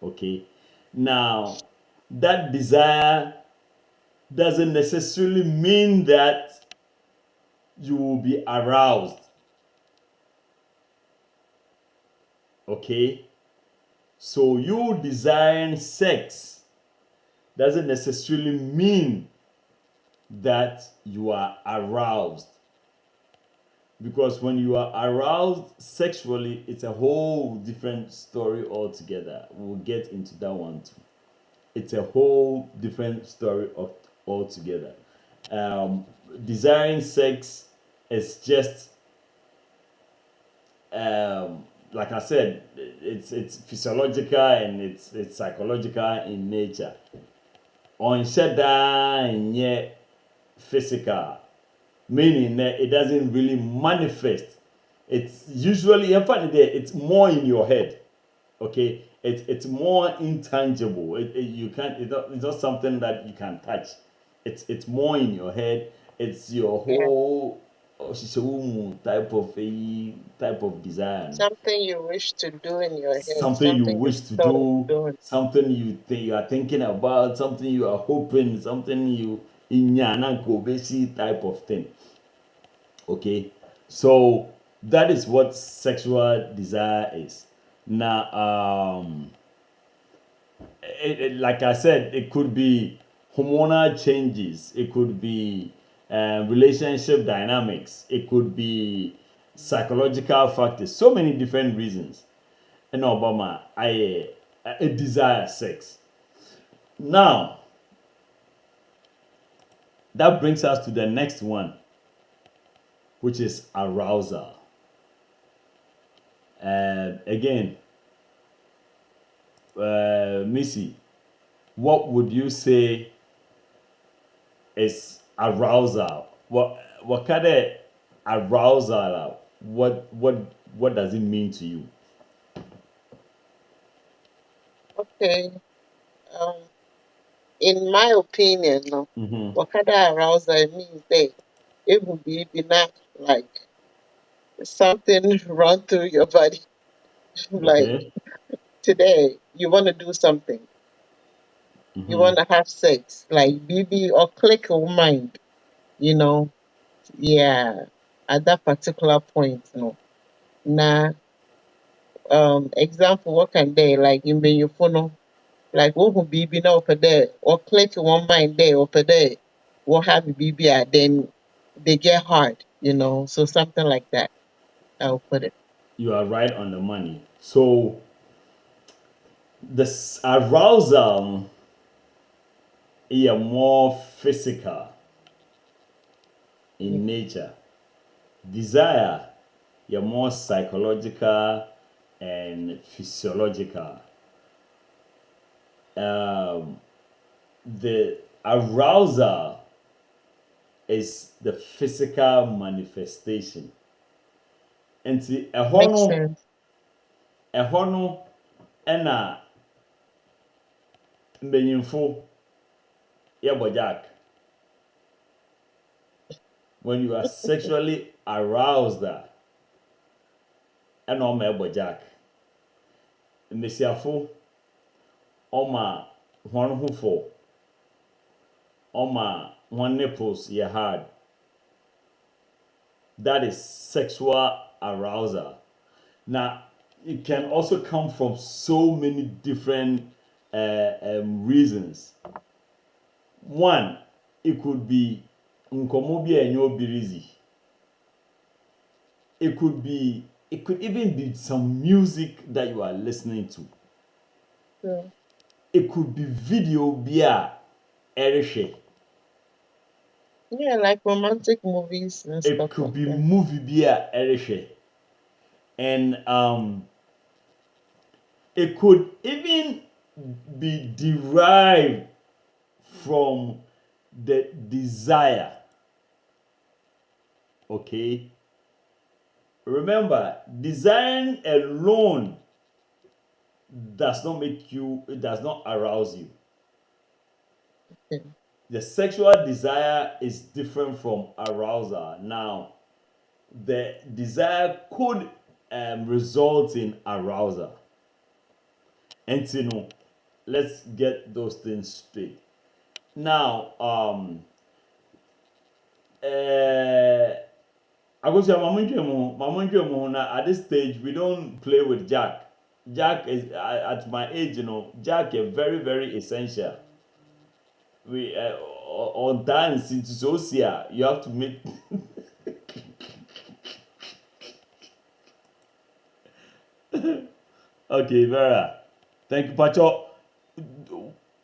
Okay, now that desire doesn't necessarily mean that you will be aroused. Okay, so you desiring sex doesn't necessarily mean that you are aroused. because when you are aroused sexually, it's a whole different story altogether. We'll get into that one too. It's a whole different story of altogether. Um, Desiring sex is just like I said, it's physiological and it's psychological in nature. On shada and yet physical, meaning that it doesn't really manifest. It's usually in fact it's more in your head. Okay, it's more intangible. You can't. It's not something that you can touch. It's more in your head. It's your Yeah. whole type of desire. Something you wish to do in your head, Something you something you wish to thought of do, doing. something you are thinking about, something you are hoping, something you inyana kobesi type of thing. Okay, so that is what sexual desire is. Now, like I said, it could be hormonal changes, it could be relationship dynamics, it could be psychological factors, so many different reasons. And Obama, I desire sex. Now, that brings us to the next one, which is arousal. Again, Missy, what would you say is arousal? What kind of arousal? What does it mean to you? Okay. Um, in my opinion, no, Mm-hmm. what kind of arousal means that it would be enough like something run through your body. Like Okay. today, you want to do something, you Mm-hmm. want to have sex, like BB or click your mind, you know, yeah, at that particular point, no. Now, example, what can they like in your phone, like what would BB now per there, or click one mind there or per there, what have BB at, then they get hard, so something like that, I'll put it. You are right on the money. So this arousal is more physical in Mhm. nature. Desire is more psychological and physiological. Um, the arousal is the physical manifestation. Nti Makes sense. ɛhɔ no ɛna mbenyinfo yɛbɔ jack. When you are sexually aroused, ɛna ɔma ɛbɔ jack. Mbesiafo ɔma wɔn ho fɔ, ɔma wɔn nipples yɛ hard. That is sexual arousal. Now, it can also come from so many different reasons. One, it could be nkomo bi a ɛnyɛ obirizi. It could even be some music that you are listening to. Yeah, It could be video bi a ɛrehwɛ. yeah, like romantic movies and It stuff could like be that. movie bi a ɛrehwɛ. And it could even be derived from the desire. Okay? Remember, desiring alone it does not arouse you. Yeah. The sexual desire is different from arousal. Now, the desire could result in arousal. And you know, let's get those things straight. Now, I go say mama mu na at this stage we don't play with Jack. Jack is at my age, Jack is very, very essential. We on dance into social, you have to make Okay, Vera. Thank you, Pacho.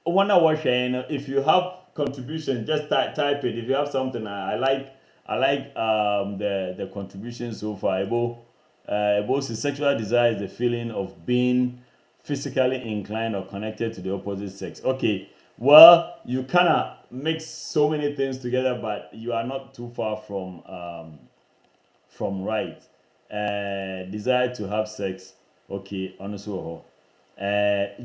One hour sharing. If you have contribution, just type it. If you have something, I like the contribution so far. Ebo says sexual desire is the feeling of being physically inclined or connected to the opposite sex. Okay, well, you kind of mix so many things together, but you are not too far from right. Desire to have sex. Okay, honestly,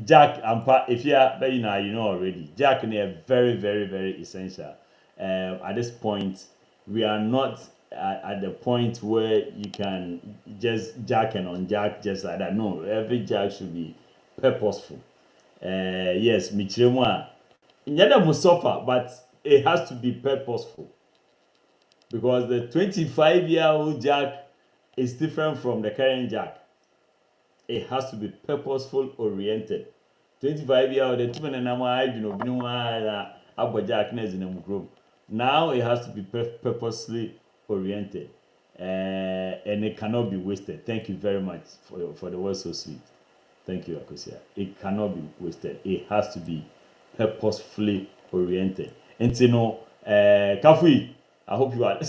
Jack and if you are, but you know already. Jack and they are very, very, very essential. At this point, we are not at the point where you can just jack and unjack just like that. No, every jack should be purposeful. Yes, Michiremwa. Nyada must suffer, but it has to be purposeful because the 25-year-old jack is different from the current jack. It has to be purposeful oriented. 25-year-old, the two men and I, you know, jack in the group. Now it has to be purposely oriented, and it cannot be wasted. Thank you very much for the word so sweet. Thank you, Akosia. It cannot be wasted. It has to be purposefully oriented. And you know, Kafui, I hope you are.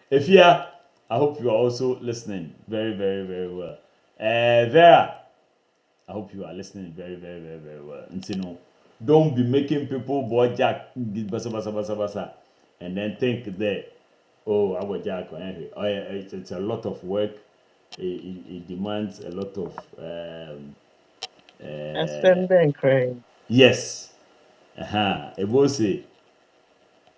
If you are, I hope you are also listening very, very, very well. Vera, I hope you are listening very, very, very, very well. And you know, don't be making people boy jack basa basa basa basa, and then think that oh I was jack. Oh, yeah, it's a lot of work. It demands a lot of I spend then crying. yes. It was say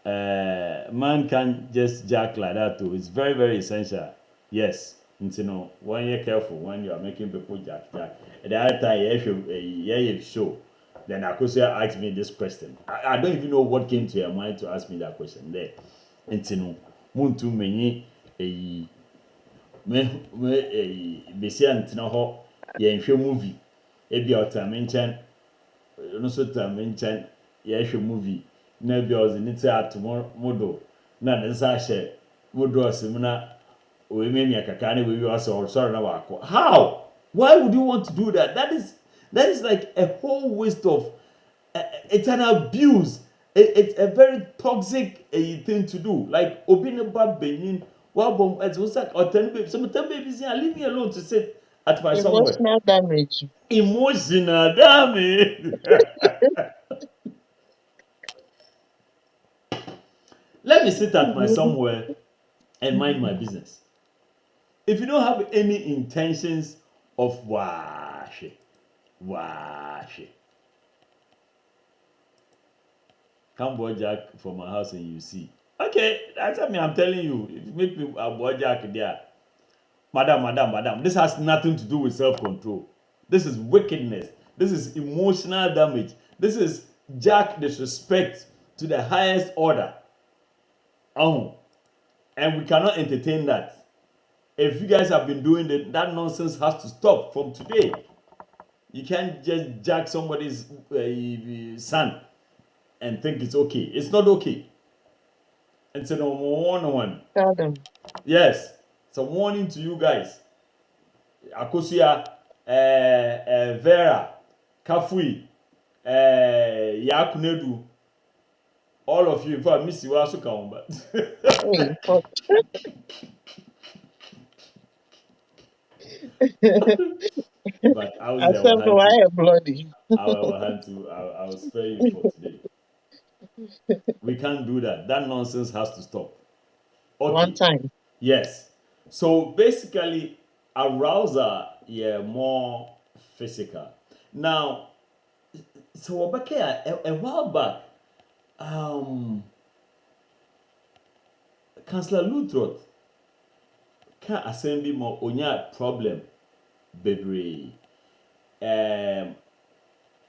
man can just jack like that too. It's very, very essential. Yes. And you know, when you're careful when you are making people jack. At the other time, you show. Then Akosia asked me this question. I don't even know what came to your mind to ask me that question there. And you know, moon too many a besi antina ho yɛnhwɛ movie ebi ɔtame nkyɛn no so tame nkyɛn yɛhwɛ movie na bi ɔze ne ti ato modo na ne nsa ahyɛ modo ɔsem na oememia kakra na wewi ɔsɛ ɔsɔre na wakɔ. How? Why would you want to do that? That is like a whole waste of it's an abuse. It's a very toxic thing to do. Like obineba benin wabom as was like or 10 babies. Some 10 babies here leave me alone to sit at my somewhere. Emotional damage. Emotional damage. Let me sit at my somewhere and mind my business. If you don't have any intentions of wash it. Come boy jack from my house and you see. Okay, that's me. I'm telling you. If you make me a boy jack there, madam. This has nothing to do with self-control. This is wickedness. This is emotional damage. This is jack disrespect to the highest order. Oh, and we cannot entertain that. If you guys have been doing that nonsense has to stop from today. You can't just jack somebody's son and think it's okay. It's not okay. It's a one. Tell them. Yes, it's a warning to you guys. Akosia, Vera, Kafui, Yakunedu, all of you. In fact, Miss you also come, but Hey, fuck. but I was I there. said, no, I am bloody. I will hand to. I will spare you for today. We can't do that. That nonsense has to stop. Okay. One time. Yes. So basically, arousal, yeah, more physical. Now, so a while back, Councillor Lutrot can't assembly more onya problem, baby.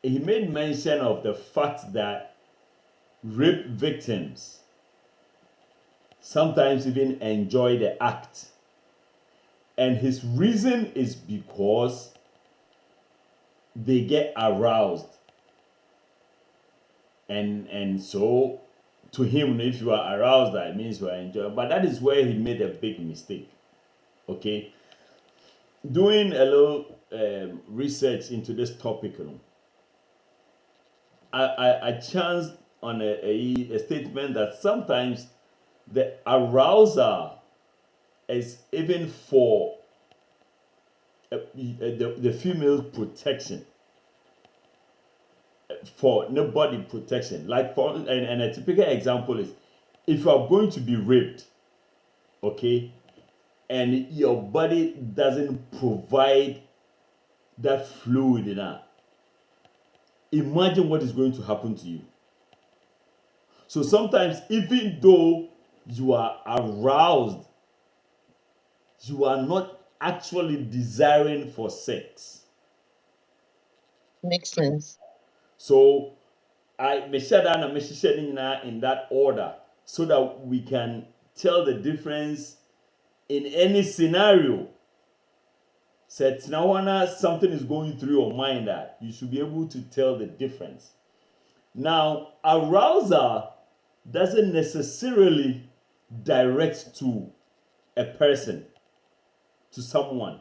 He made mention of the fact that rape victims sometimes even enjoy the act. And his reason is because they get aroused. And so to him, if you are aroused, that means you are enjoying. But that is where he made a big mistake. Okay, doing a little research into this topic, I chanced on a statement that sometimes the arousal is even for the female protection, for no body protection. Like for and a typical example is if you are going to be raped, okay, and your body doesn't provide that fluid enough, imagine what is going to happen to you. So sometimes, even though you are aroused, you are not actually desiring for sex. Makes sense. So I me share that and me share in that order so that we can tell the difference in any scenario. Said now something is going through your mind that you should be able to tell the difference. Now, arousal doesn't necessarily direct to a person, to someone.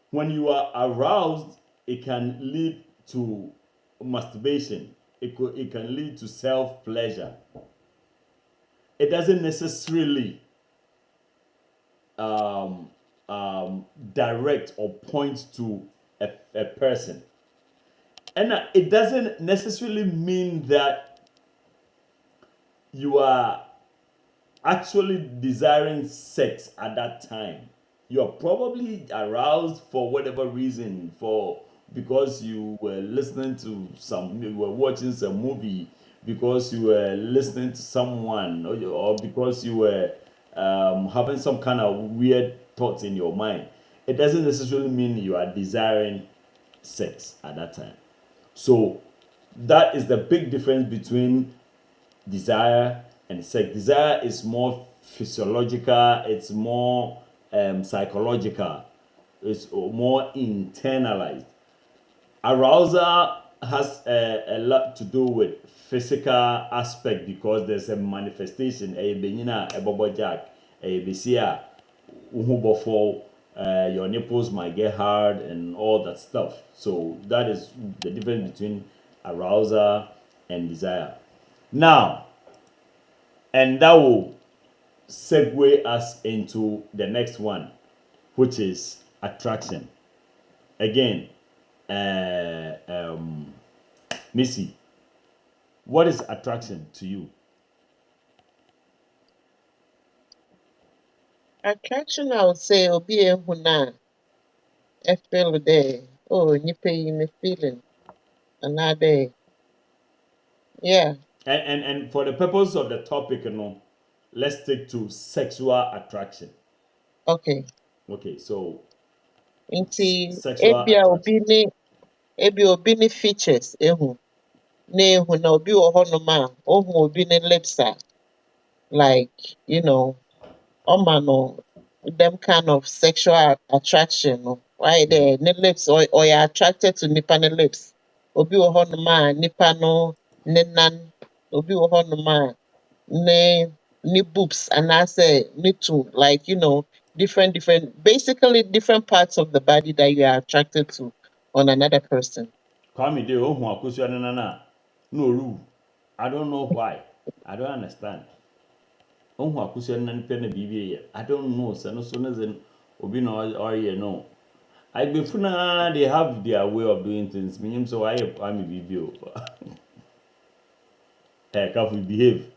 When you are aroused, it can lead to masturbation. It can lead to self pleasure. It doesn't necessarily um, direct or point to a person. And it doesn't necessarily mean that you are actually desiring sex at that time. You're probably aroused for whatever reason, for because you were listening to you were watching some movie, because you were listening to someone, or because you were having some kind of weird thoughts in your mind. It doesn't necessarily mean you are desiring sex at that time. So that is the big difference between desire and sex. Desire is more physiological, it's more psychological, it's more internalized. Arousal has a lot to do with physical aspect because there's a manifestation. A benina, a bobo jack, a besia, your nipples might get hard and all that stuff. So that is the difference between arousal and desire. Now, and that will segue us into the next one, which is attraction. Again, Missy, what is attraction to you? Attraction, I would say, obi ehu na I feel there. Oh, nipa yi me feeling. Another, yeah. And for the purpose of the topic, let's stick to sexual attraction. Okay. Okay, so Nti sexual ebia attraction. obi ne ebia obi ne features ehu. Na ehu na obi wɔ hɔnom a ohu obi ne lips a like, ɔma no them kind of sexual attraction no. Why there ne lips or you attracted to nipa ne lips. Obi wɔ hɔnom a nipa no ne nan. Obi wɔ hɔnom a ne boobs anaasɛ ne to like different basically different parts of the body that you are attracted to on another person. Kwame de ohu akusua nana no ru. I don't know why. I don't understand. Ohu akusua nana pe na bibi ye. I don't know. So no so no zen obi no or ye no. I befuna they have their way of doing things. Minim so I am bibi o. Eh, careful behave.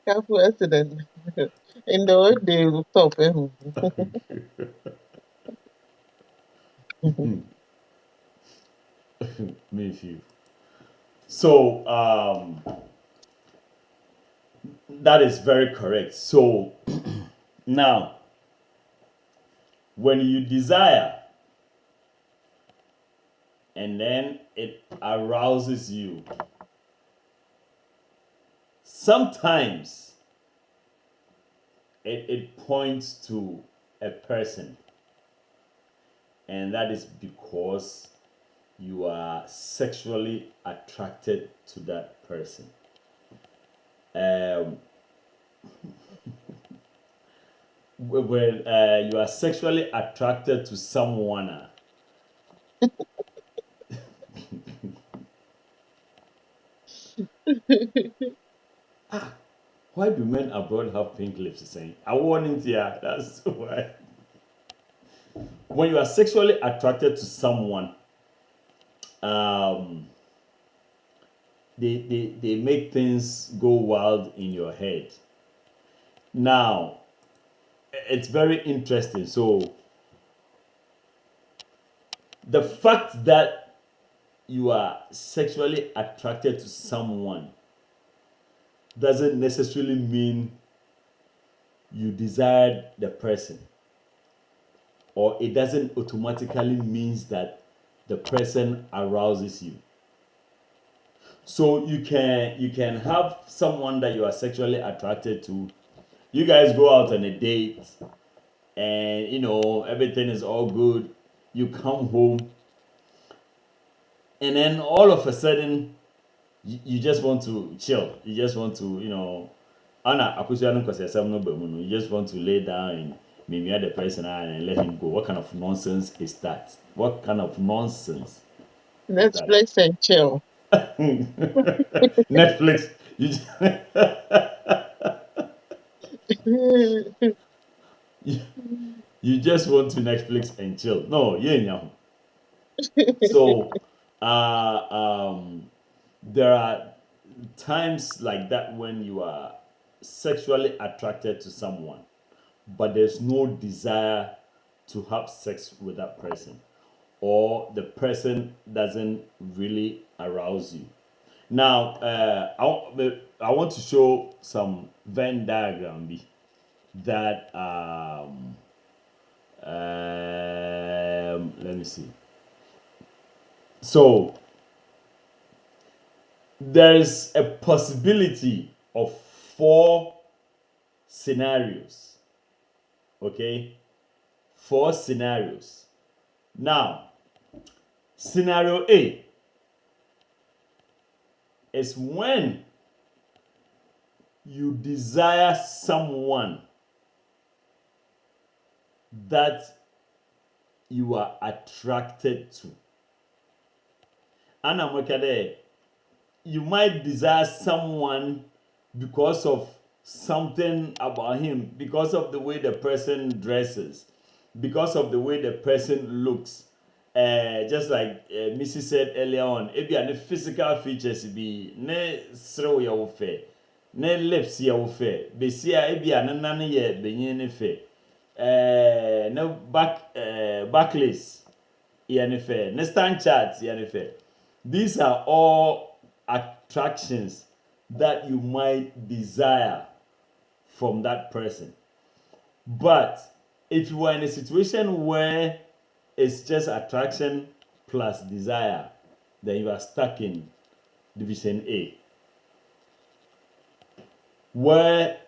Careful accident. In the old day, we stop. Me feel. So that is very correct. So now when you desire and then it arouses you, sometimes it points to a person, and that is because you are sexually attracted to that person. Um, when you are sexually attracted to someone. Why do men abroad have pink lips? Saying, I want it here. That's why. When you are sexually attracted to someone, um, they make things go wild in your head. Now, it's very interesting. So, the fact that you are sexually attracted to someone doesn't necessarily mean you desire the person, or it doesn't automatically means that the person arouses you. So you can have someone that you are sexually attracted to. You guys go out on a date, and everything is all good. You come home, and then all of a sudden you just want to chill. You just want to, Anna Akusiano no Bemuno. You just want to lay down and maybe the person and let him go. What kind of nonsense is that? What kind of nonsense is that? Netflix and chill. Netflix. You, you just want to Netflix and chill. No, yeah. So, there are times like that when you are sexually attracted to someone, but there's no desire to have sex with that person, or the person doesn't really arouse you. Now, I want to show some Venn diagram that let me see. So there's a possibility of 4 scenarios. Okay, 4 scenarios. Now, scenario A is when you desire someone that you are attracted to. And you might desire someone because of something about him, because of the way the person dresses, because of the way the person looks. Just like Mrs. said earlier on, maybe the physical features be ne srow ya wofe, ne lips ya wofe, besia maybe an nane ye benye ne fe, no backless ya ne fe, ne stand charts ya ne fe. These are all attractions that you might desire from that person. But if you are in a situation where it's just attraction plus desire, then you are stuck in division A, where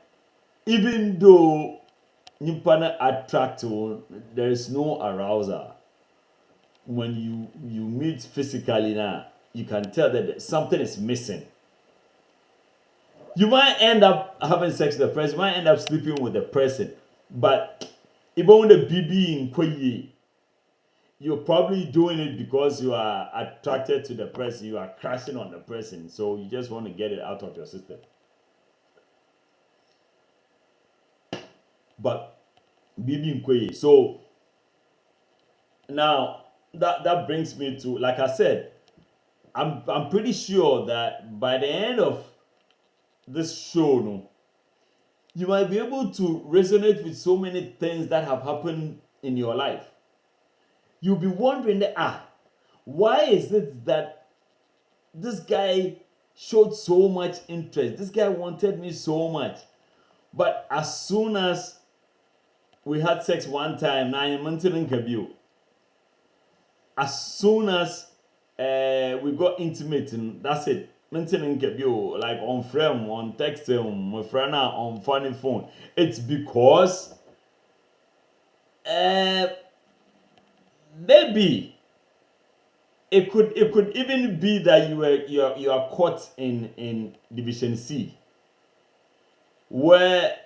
even though you attract, there is no arousal. When you meet physically now, you can tell that something is missing. You might end up having sex with the person, you might end up sleeping with the person, but even the BB in Koyi, you're probably doing it because you are attracted to the person, you are crashing on the person, so you just want to get it out of your system. But BB in Koyi. So now that brings me to, like I said, I'm pretty sure that by the end of this show, you might be able to resonate with so many things that have happened in your life. You'll be wondering that, why is it that this guy showed so much interest? This guy wanted me so much. But as soon as we had sex one time, as soon as we got intimate, and that's it. Like on frame, on text, my friend on funny phone. It's because maybe it could even be that you are caught in division C, where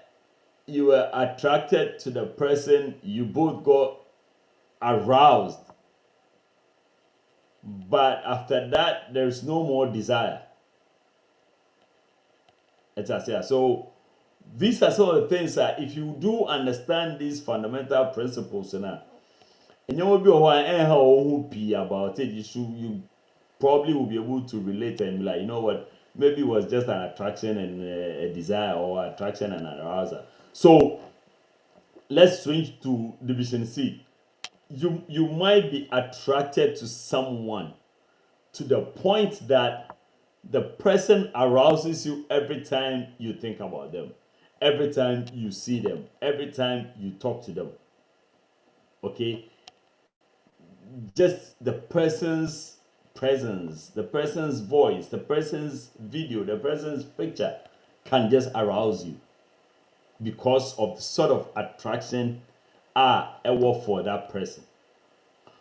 you were attracted to the person, you both got aroused, but after that, there's no more desire. So these are some of the things that if you do understand these fundamental principles, and you will be about it, you probably will be able to relate and be like, you know what, maybe it was just an attraction and a desire, or attraction and an arousal. So let's switch to division C. You might be attracted to someone to the point that the person arouses you every time you think about them, every time you see them, every time you talk to them. Okay? Just the person's presence, the person's voice, the person's video, the person's picture can just arouse you because of the sort of attraction ever for that person.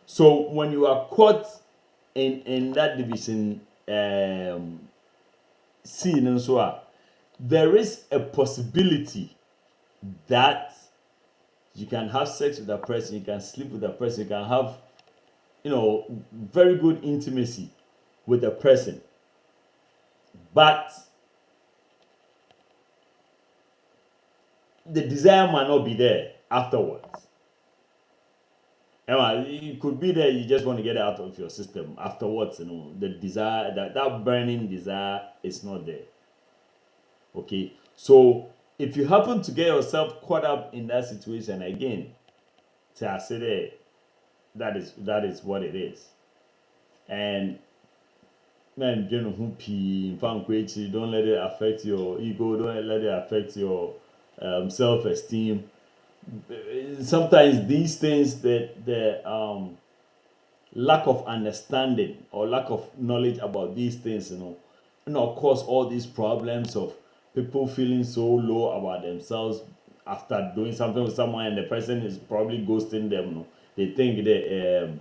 So when you are caught in that division scene and so on, there is a possibility that you can have sex with that person, you can sleep with that person, you can have, very good intimacy with the person, but the desire might not be there afterwards. It could be there, you just want to get it out of your system afterwards. The desire, that burning desire is not there. Okay, so if you happen to get yourself caught up in that situation again, I say that is what it is. And man, don't let it affect your ego, don't let it affect your self-esteem. Sometimes these things, the lack of understanding or lack of knowledge about these things, cause all these problems of people feeling so low about themselves after doing something with someone, and the person is probably ghosting them. They think that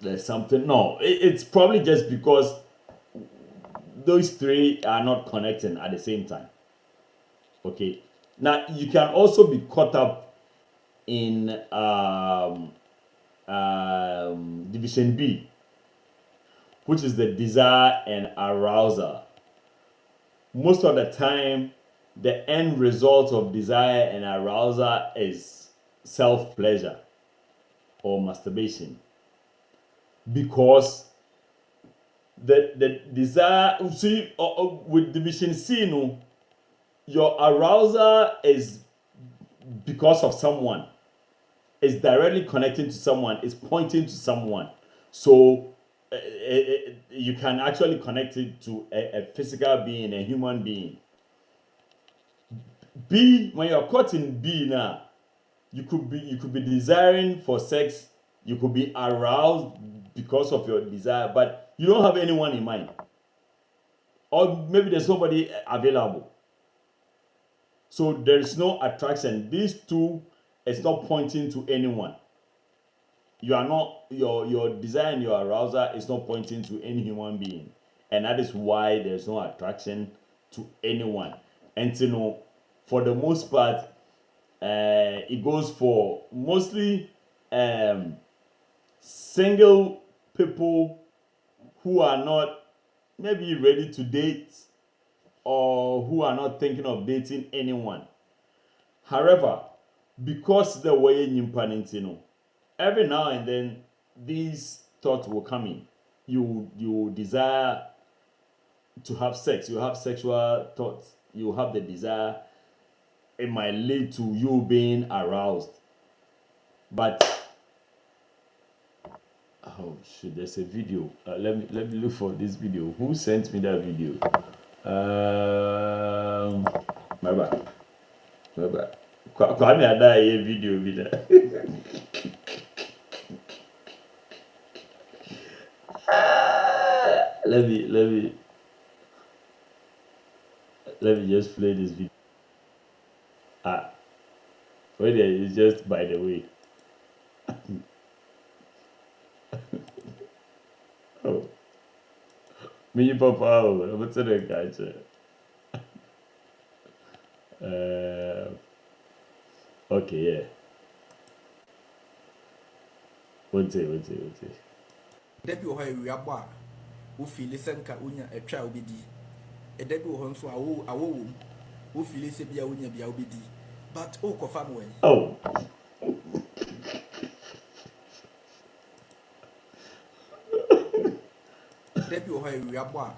there's something. No, it's probably just because those three are not connecting at the same time. Okay. Now you can also be caught up in division B, which is the desire and arousal. Most of the time, the end result of desire and arousal is self-pleasure or masturbation, because the desire, see, with division C, your arousal is because of someone, is directly connecting to someone, is pointing to someone. So you can actually connect it to a physical being, a human being. B, when you're caught in B now, you could be desiring for sex, you could be aroused because of your desire, but you don't have anyone in mind, or maybe there's nobody available. So there is no attraction. These two is not pointing to anyone. You are not, your desire and your arousal is not pointing to any human being, and that is why there's no attraction to anyone. And for the most part, it goes for mostly single people who are not maybe ready to date, or who are not thinking of dating anyone. However, because the way you every now and then these thoughts will come in. You desire to have sex, you have sexual thoughts, you have the desire, it might lead to you being aroused. But oh shit, there's a video. Let me look for this video. Who sent me that video? My bad. Kwame ada a video there. Let me just play this video. Wait there, it's just by the way. Oh, me papa, what's the guy? Okay, yeah. What's it? Debi wɔ hɔ a wiabɔ a wofili sɛ nka wonya atwa a wobɛdi. Ɛda bi wɔ hɔ nso a awɔ wɔ mu wofili sɛ bia wonya bia wobɛdi. But wokɔfa no wɛn. Oh, Debi wɔ hɔ a wiabɔ a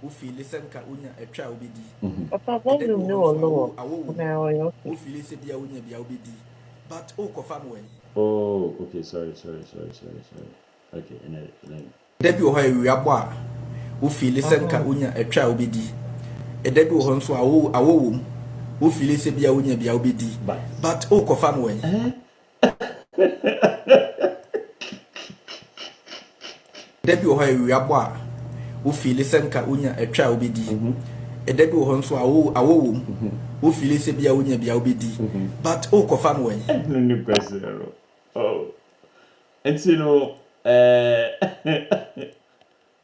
wofili sɛ nka wonya atwa a wobɛdi. Papa, Ɛda bi volume wɔ no hɔ or nso lower. a awɔ wɔ mu Now, okay. wofili sɛ bia wonya bia wobɛdi. But wokɔfa no wɛn. oh, okay. Sorry. Okay, and then. Debi wɔ hɔ a wiabɔ a wofili sɛ nka wonya atwa a wobɛdi. Ɛda bi wɔ hɔ nso a awɔ wɔ mu wofili sɛ bia wonya bia wobɛdi. But wokɔfa no wɛn. Debi wɔ hɔ a wiabɔ a wofili sɛ nka wonya atwa a wobɛdi. Ɛda bi wɔ hɔ nso a awɔ wɔ mu wofili sɛ bia wonya bia wobɛdi. But wokɔfa no wɛn. No new question. Oh, and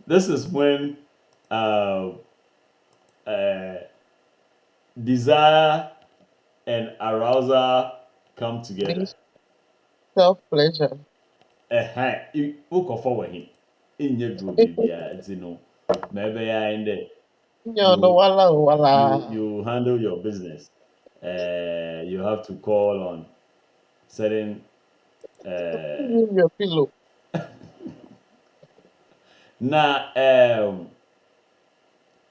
this is when desire and arousal come together. Self pleasure. You go forward him in your group, maybe in there. No, wala. You handle your business. You have to call on certain. Use your pillow. Now,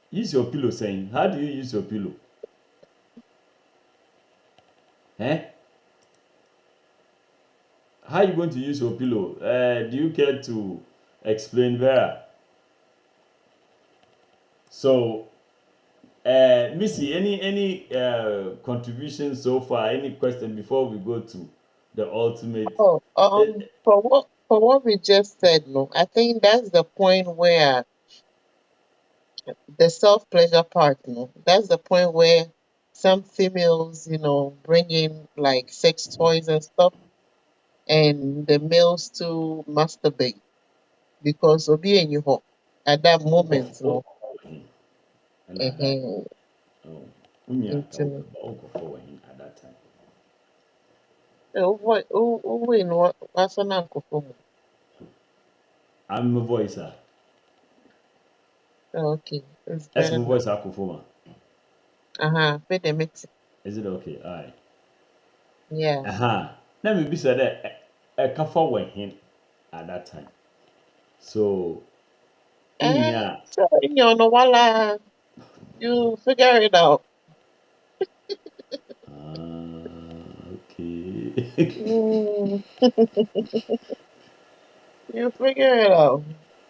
use your pillow. Saying, how do you use your pillow? How are you going to use your pillow? Do you care to explain, Vera? So, Missy, any contributions so far? Any question before we go to the ultimate? Oh, for what we just said, no, I think that's the point where the self pleasure part, no, that's the point where some females, bring in like sex toys and stuff, and the males to masturbate because obi and you at that moment, no. Oh, Intimate. at that time. What's an uncle for me? I'm a voicer. Okay, it's That's better my voice, Akufoma. Wait a minute. Is it okay? All right. Yeah. Let me be said that a kafa went him at that time. So, yeah. So wala, you figure it out. Okay. Mm, you figure it out.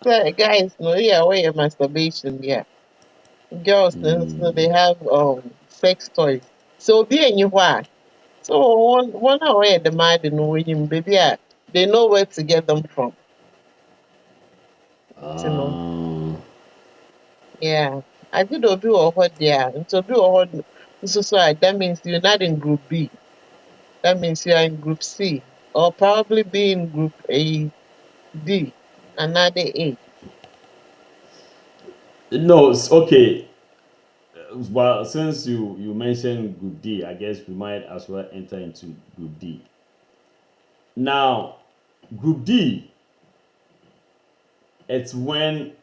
So, guys, no, yeah, where your masturbation, yeah. Girls, so they have sex toys. So be in you why. So one hour the mind in winning baby, they know where to get them from. Yeah. I did obi or what there. And so be or what so that means you're not in group B. That means you are in group C. Or probably be in group A D. Another A. No, okay. Well, since you mentioned Group D, I guess we might as well enter into Group D. Now, Group D, it's when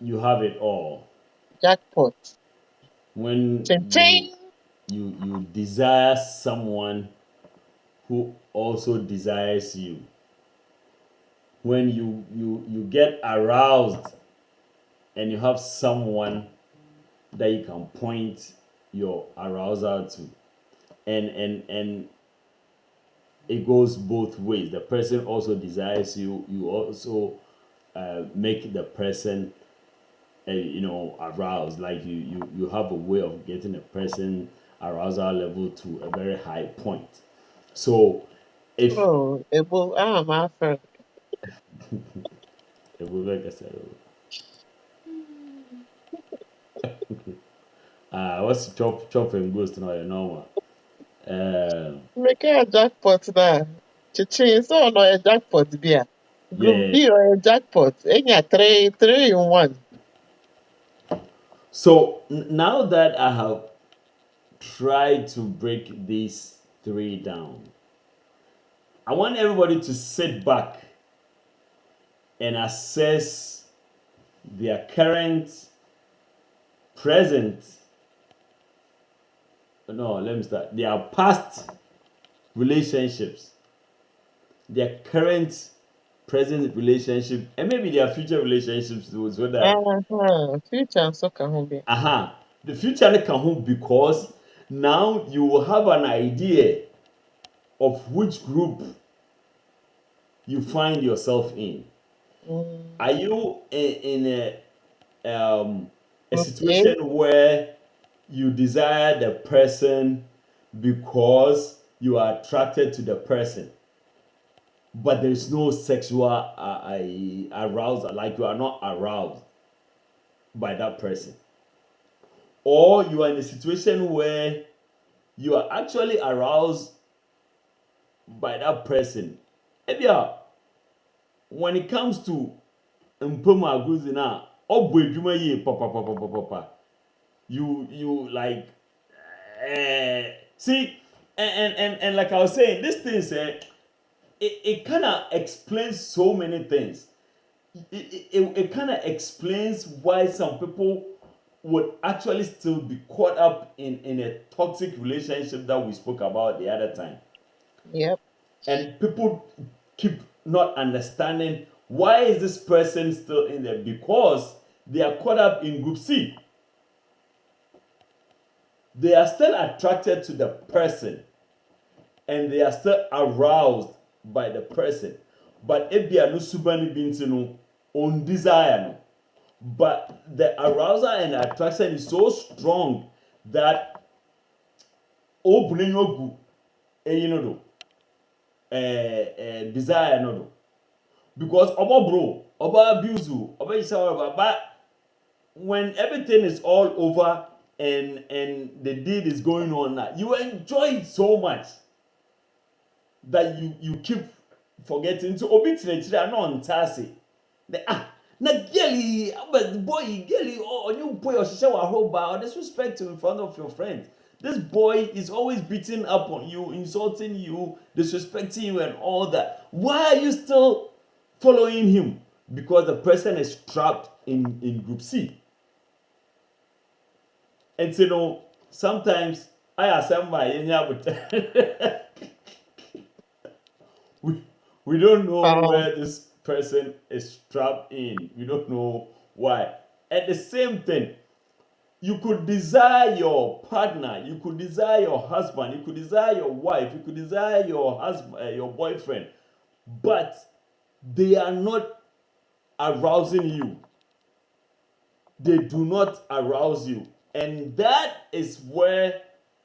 you have it all. Jackpot. When you desire someone who also desires you. When you get aroused and you have someone that you can point your arousal to, and it goes both ways. The person also desires you. You also make the person aroused. Like you have a way of getting a person arousal level to a very high point. So if it will my friend. it will make us what's chop and ghost now normal. Make a jackpot now. Chichi, so no a jackpot beer. Group B or a jackpot. Any three in one. So now that I have try to break these three down. I want everybody to sit back and assess their current, present, no, let me start, their past relationships, their current, present relationship, and maybe their future relationships too, so that Future so can be. the future can home, because now you will have an idea of which group you find yourself in. Are you in a Okay. situation where you desire the person because you are attracted to the person, but there's no sexual arousal, like you are not aroused by that person? Or you are in a situation where you are actually aroused by that person? Ebia, when it comes to mpoma aguzi na obo edwuma yi papa, you like see, and like I was saying, this thing it kind of explains so many things. It kind of explains why some people would actually still be caught up in a toxic relationship that we spoke about the other time. Yep. And people keep not understanding why is this person still in there, because they are caught up in group C. They are still attracted to the person and they are still aroused by the person, but ebia no subani binti no on desire no, but the arousal and attraction is so strong that opening yogu you know desire no do, because oba bro oba abuse you oba isawa, but when everything is all over and the deed is going on now, you enjoy it so much that you keep forgetting to obi tire no ntase the na girly but boy girly or you boy or shisha wa hoba or disrespect in front of your friends. This boy is always beating up on you, insulting you, disrespecting you and all that. Why are you still following him? Because the person is trapped in group C. And you know, sometimes I assemble we don't know where this person is trapped in. We don't know why. At the same thing, you could desire your partner, you could desire your husband, you could desire your wife, you could desire your husband, your boyfriend, but they are not arousing you. They do not arouse you. And that is where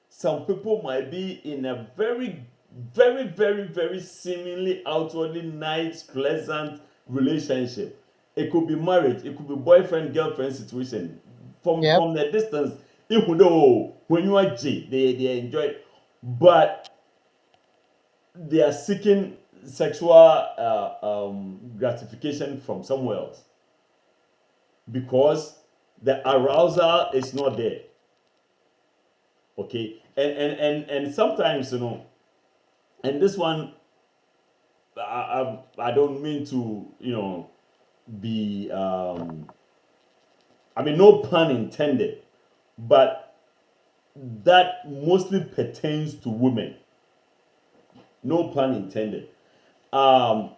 some people might be in a very, very, very, very seemingly outwardly nice, pleasant relationship. It could be marriage, it could be boyfriend, girlfriend situation. From the distance, even though when you are G, they enjoy it, but they are seeking sexual gratification from somewhere else because the arousal is not there. Okay, and sometimes, you know, and this one, I don't mean to, you know, be I mean, no pun intended, but that mostly pertains to women. No pun intended. And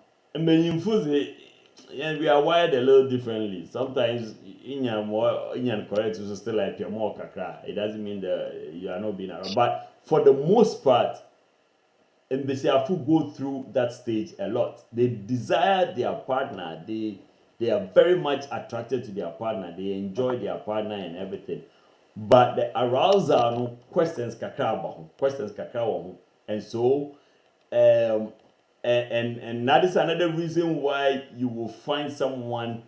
we are wired a little differently. Sometimes in your correct is still like you're more kakra. It doesn't mean that you are not being around. But for the most part, and they go through that stage a lot. They desire their partner. They are very much attracted to their partner. They enjoy their partner and everything. But the arousal, no questions kakra about questions kakra, and so and that is another reason why you will find someone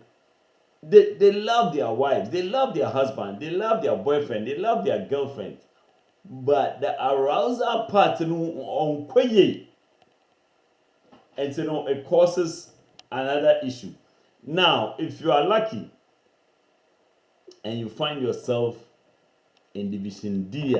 they love their wives, they love their husband, they love their boyfriend, they love their girlfriend, but the arousal part on kwaye, and you know it causes another issue. Now if you are lucky and you find yourself in division D,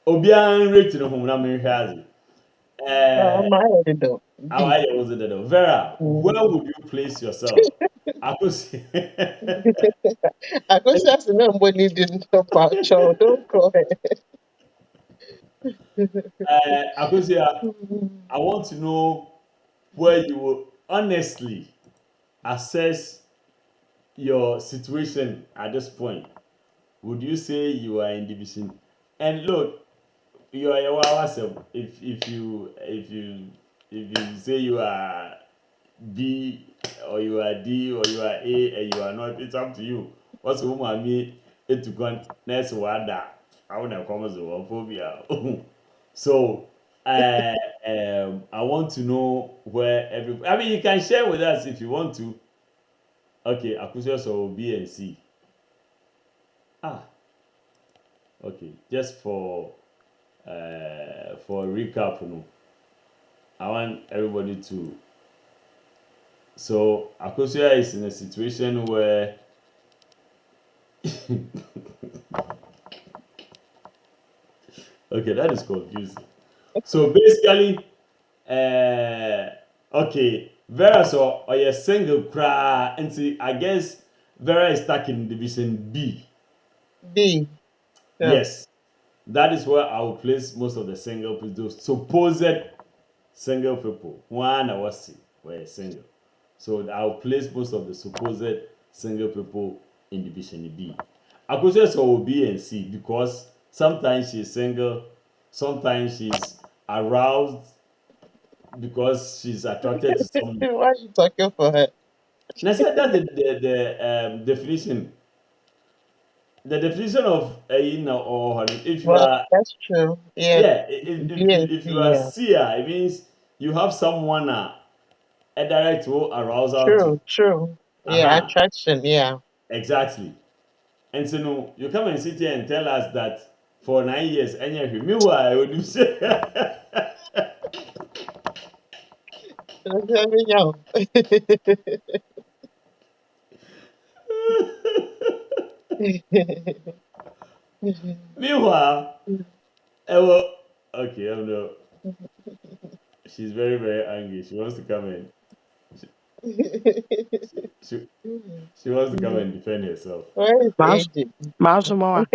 Obian rating home na me hazi. I'm already though. How B. I was it though? Vera, where would you place yourself? I could see. I go say somebody didn't talk about child. Don't cry. I could say I want to know where you will honestly assess your situation at this point. Would you say you are in division? And look, you are a yourself. If you say you are B or you are D or you are A and you are not, it's up to you. What's the woman me it to go next wada? I want to come as a one phobia. So I want to know where every. I mean, you can share with us if you want to. Okay, accusers of B and C. Ah, okay. Just for recap, I want everybody to. So Akosia is in a situation where okay, that is confusing. So basically, okay, Vera so or a single cry and see. I guess Vera is stuck in division B. B. Yeah. Yes, that is where I will place most of the single people, those supposed single people. One I was see were single. So I'll place most of the supposed single people in division B. I could say so B and C because sometimes she's single, sometimes she's aroused because she's attracted to somebody. Why are you talking for her? And I said that the definition. The definition of or honey, if you Well, are that's true. Yeah. yeah, B and if you C. are Yeah. seer, it means you have someone a direct arousal to. True. True. Yeah. Uh-huh. Attraction. Yeah. Exactly. And so no, you come and sit here and tell us that for 9 years, and yet meanwhile, would you say Let me know. meanwhile, well, okay, I don't know. She's very, very angry. She wants to come and she, she wants to come and defend herself. Where is Mouse, AJ? mouse, more.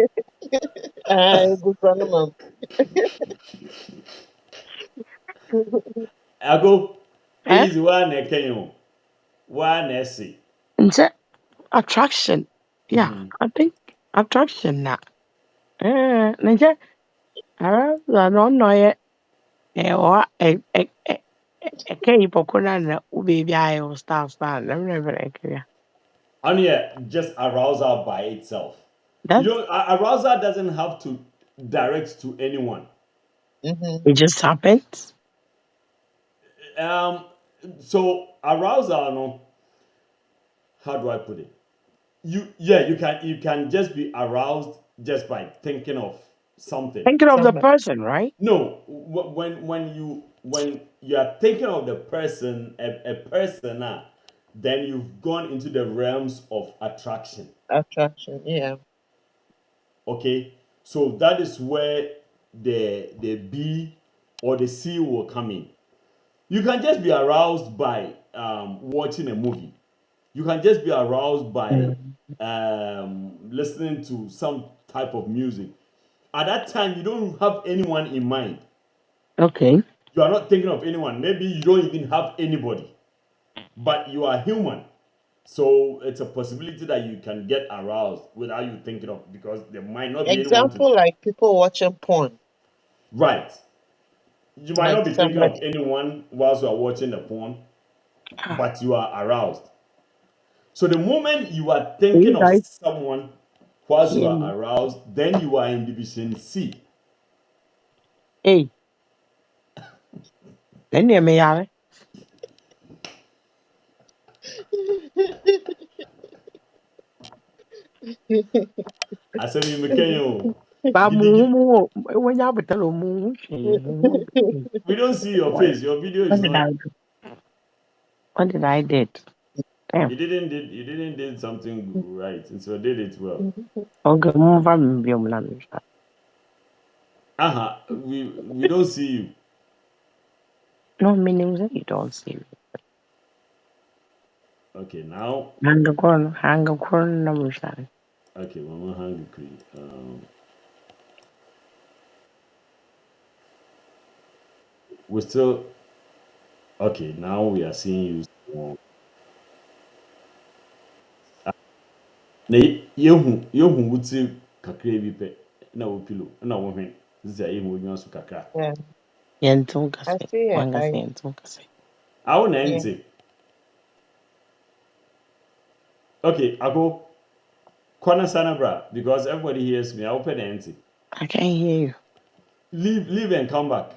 Good friend of I go Eh? easy one can you one essay. Nse attraction. Yeah, I think attraction na. Nje ara no no ye o ke ipokuna na ubebi ayo staff ban. Let me never. And yeah, just arousal by itself. You That don't arousal doesn't have to direct to anyone. Mm-hmm. it just happens. Um, so arousal, no, how do I put it? You can just be aroused just by thinking of something. Thinking of the Somebody. person, right? No, when you are thinking of the person, a person, then you've gone into the realms of attraction. Attraction. Yeah. Okay, so that is where the B or the C will come in. You can just be aroused by watching a movie. You can just be aroused by Mm. listening to some type of music. At that time, you don't have anyone in mind. Okay. You are not thinking of anyone. Maybe you don't even have anybody, but you are human. So it's a possibility that you can get aroused without you thinking of because there might not be anyone to. Example, like people watching porn. Right. You might Like not be thinking of somebody. anyone whilst you are watching the porn, Ah, but you are aroused. So the moment you are thinking you of guys someone whilst you hear are me? aroused, then you are in division C. Hey, then you may have. I said you McKenyo. But Giddy. when you have a tell We don't see your face. Your video is what did I not. do? What did I did? Damn. You didn't did something right, and so did it well. Okay, move on. Be We don't see you. No, meaning that you don't see me. Okay, now. Hang a corn, no motion. Okay, Mama hungry. We still okay. Now we are seeing you. Na yehu wuti kakra bi pe na wo pilo na wo hwen. This is yehu onwa so kakra. Yeah, Yentum I Case, see it. one I say Yentum Case. Awo na yeah. ente. Okay, ako corner sana bra because everybody hears me. I open the ente. I can't hear you. Leave and come back.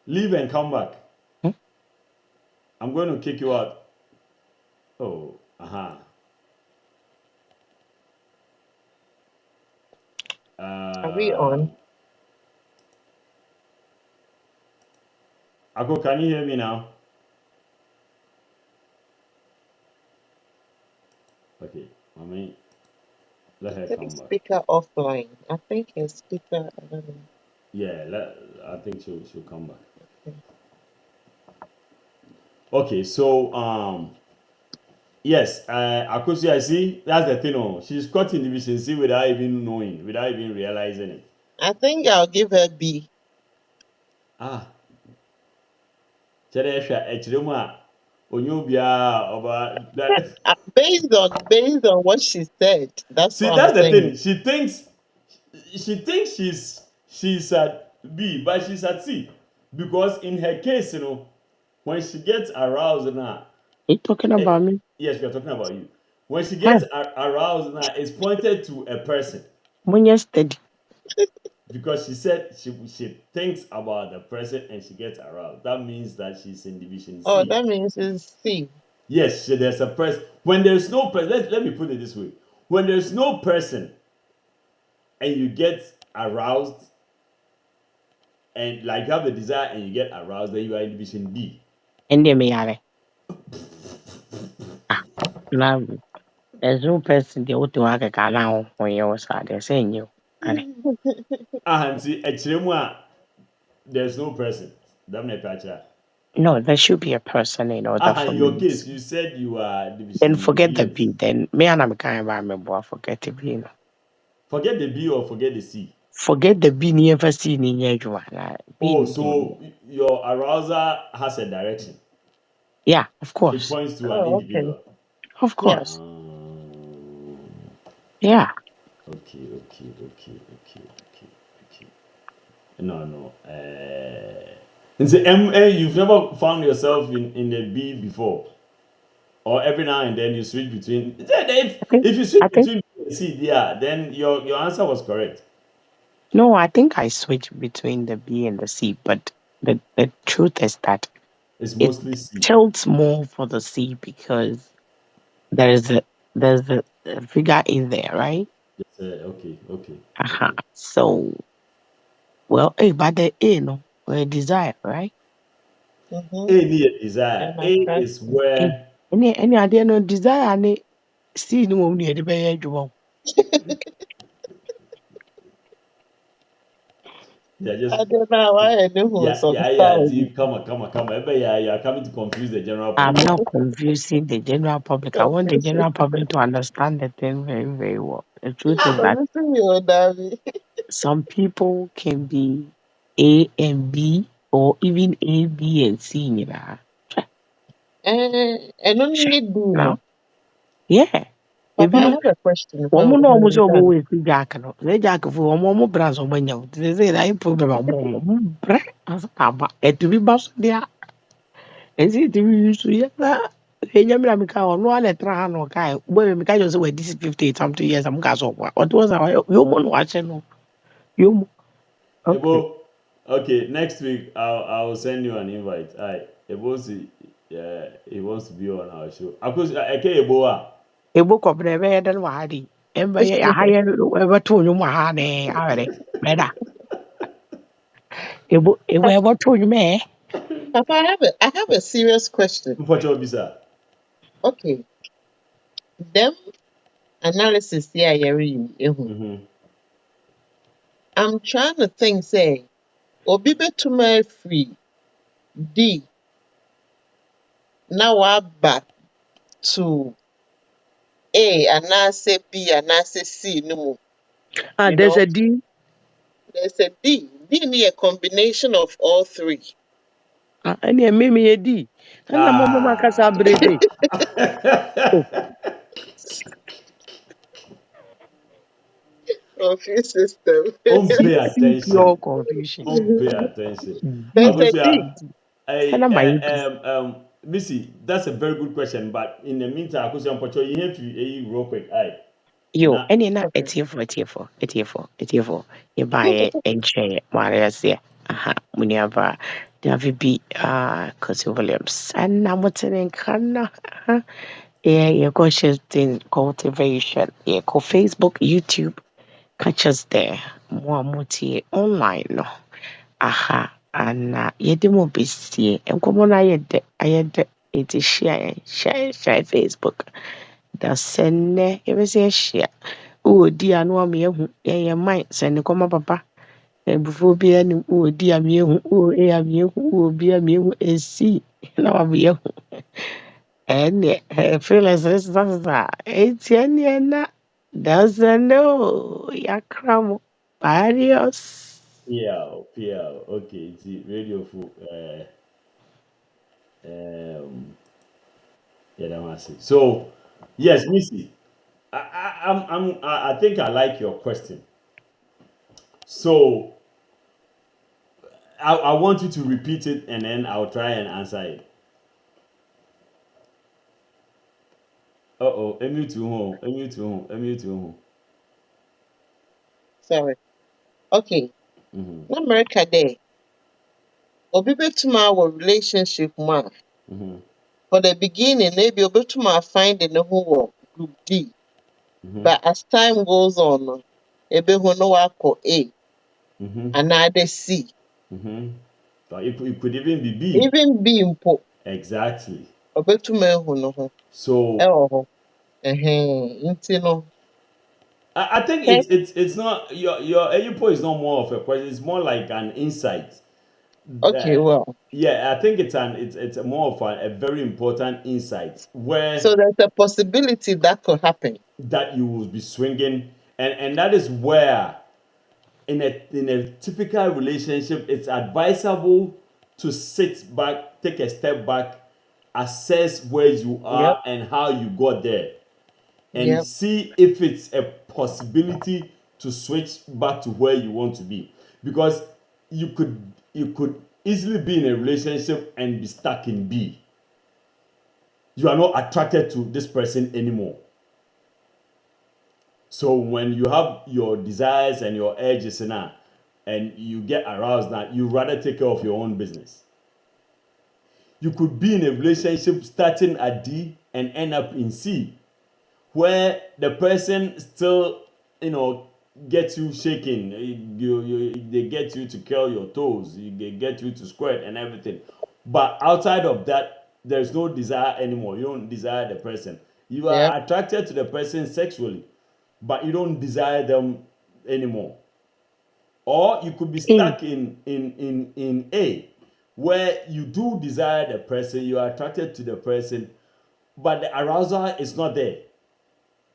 Leave and come back. Hmm? I'm going to kick you out. Oh, Are we on? Ako, can you hear me now? Okay, mommy, let her Say come back. speaker offline. I think it's speaker. I don't know. Yeah, I think she'll come back. Okay. Okay, so yes, Akosi, I see. That's the thing. Oh, she's caught in division C without even knowing, without even realizing it. I think I'll give her B. Chere ehwa echire mu a onyo bia oba that. Based on what she said, that's See, what I'm that's the saying. thing. She thinks she's at B, but she's at C because in her case, when she gets aroused now, You talking about me? yes, we are talking about you. When she Huh? gets aroused now, it's pointed to a person When you're steady. because she said she thinks about the person and she gets aroused. That means that she's in division Oh, C. that means it's C. Yes, there's a person. When there's no person, let me put it this way: when there's no person and you get aroused, and like you have the desire and you get aroused, then you are in division B. And they may have. Now, there's no person they would work a canal when you was they're saying you. And see, there's no person. That may catch her. No, there should be a person in order for In me. your case, you said you are Then division forget the B. B. Then me and I'm kind of my boy. Forget the B. Forget the B or forget the C. Forget the B. Never seen in your Oh, B. so your arousal has a direction. Yeah, of It course. points to an Oh, okay. individual. Of Yeah. course. Yeah. Okay. No. And say you've never found yourself in the B before, or every now and then you switch between. If you switch I think between B and C, yeah, then your answer was correct. no, I think I switched between the B and the C, but the truth is that It's it mostly C. tilts more for the C because there's a figure in there, right? Yes, okay. So, well, but the A, no, a desire, right? Mm-hmm. A need a desire. And A is attraction. A. where Any idea no desire, any C no one near the bay edge. they're I just don't know why I know some yeah. style. See, come on. Yeah, you are coming to confuse the general I'm public. not confusing the general public. I want the general public to understand the thing very, very well. The truth is that Confusing you, Davi. some people can be A and B or even A, B, and C. You know? And only Sure. need do No? no. Yeah. Papa, I Ebi have a question. wɔn How na when wɔn you're sɛ done? wɔwɔ esi jack no sɛ jack fo wɔn bra nso wɔn anya o te sɛ ɛyɛ problem a wɔn brɛ asa aba ɛtumi ba so deɛ ɛsi ɛtumi yi so yɛ na ɛnya mi na mi ka ɔno a na ɛtena ha na ɔka yɛ bɔ mi ka kyerɛ sɛ wɔ adi 58 something years a mo ka so ɔkɔ ɔte wɔ sɛ yomu na wahyɛ no yomu okay Ebo, okay, next week I'll send you an invite. Ebo see, he wants to be on our show. Because Eke Eboa. ebo kɔpere ɛbɛyɛ dɛ no wɔ ha de ɛbɛyɛ aha yɛ ɛbɛto nnwom wɔ ha ne awɛrɛ bɛda ebo ɛbɛto nnwom ɛ Papa, I have a serious question. Mpocho Bisa. Okay, them analysis here, you Mm-hmm. I'm trying to think, say, obi betuma free D. Now we're back to A and I say B and I say C no more. You There's know, a D. there's a D. D need a combination of all three. Any a mimi a D. And the mama kasa Ah. brebe. Oh, Of your system. Pay pure attention. confusion. Pay attention. There's D. a D. Abusia, And I'm my B. Missy, that's a very good question. But in the meantime, Abusia, you have to real quick. Aye. Yo, Now, any na Okay. etiefo. You buy and share Maria's. Aha, Muniaba, David B. Cousin Williams. And I'm what's in Kana. Yeah, you go shifting cultivation. Yeah, go Facebook, YouTube. Catch us there. More muti online. No. Aha, and yedi mo busy. And come on, I had it is share Facebook. Dasenne, ever say share. Oh, dear, no, me, yeah, mine, send come papa. And before be any, oh, dear, me, oh, me, oh, be a me, and see. Now I'll be and feel as this is it's na doesn't know yakram adios. PL. Okay, it's radio for yeah, that was it. So, yes, Missy, I think I like your question. So, I want you to repeat it, and then I'll try and answer it. Emu to home, emu to home. Sorry. Okay. Mm-hmm. Na America there. Obi betuma our relationship ma. Mm-hmm. For the beginning, maybe obi betuma find in the whole group D. Mm-hmm. But as time goes on, ebe ho no wako A. Mm-hmm. Another C. Mm-hmm. But it could even be B. Even B mpo. Exactly. Obetuma ehu no ho. So Ewo ho. Nti no. I think Okay. it's not your AUPO is not more of a question. It's more like an insight. Okay, well. Yeah, I think it's more of a very important insight where So there's a possibility that could happen. that you will be swinging, and that is where in a typical relationship it's advisable to sit back, take a step back, assess where you Yep. are and how you got there, and Yep. see if it's a possibility to switch back to where you want to be, because you could easily be in a relationship and be stuck in B. You are not attracted to this person anymore. So when you have your desires and your urges now, and you get aroused now, you rather take care of your own business. You could be in a relationship starting at D and end up in C, where the person still, gets you shaking. They get you to curl your toes. They get you to squirt and everything. But outside of that, there's no desire anymore. You don't desire the person. You Yep. are attracted to the person sexually, but you don't desire them anymore. Or you could be A. stuck in A, where you do desire the person, you are attracted to the person, but the arousal is not there.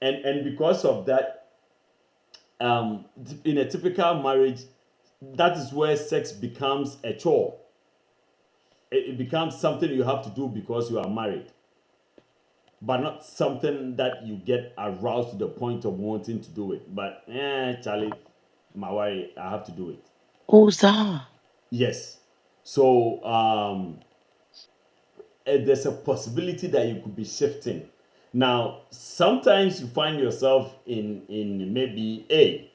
And because of that, in a typical marriage, that is where sex becomes a chore. It becomes something you have to do because you are married, but not something that you get aroused to the point of wanting to do it. But Charlie, my worry, I have to do it. Oza. Yes. So there's a possibility that you could be shifting. Now, sometimes you find yourself in maybe A,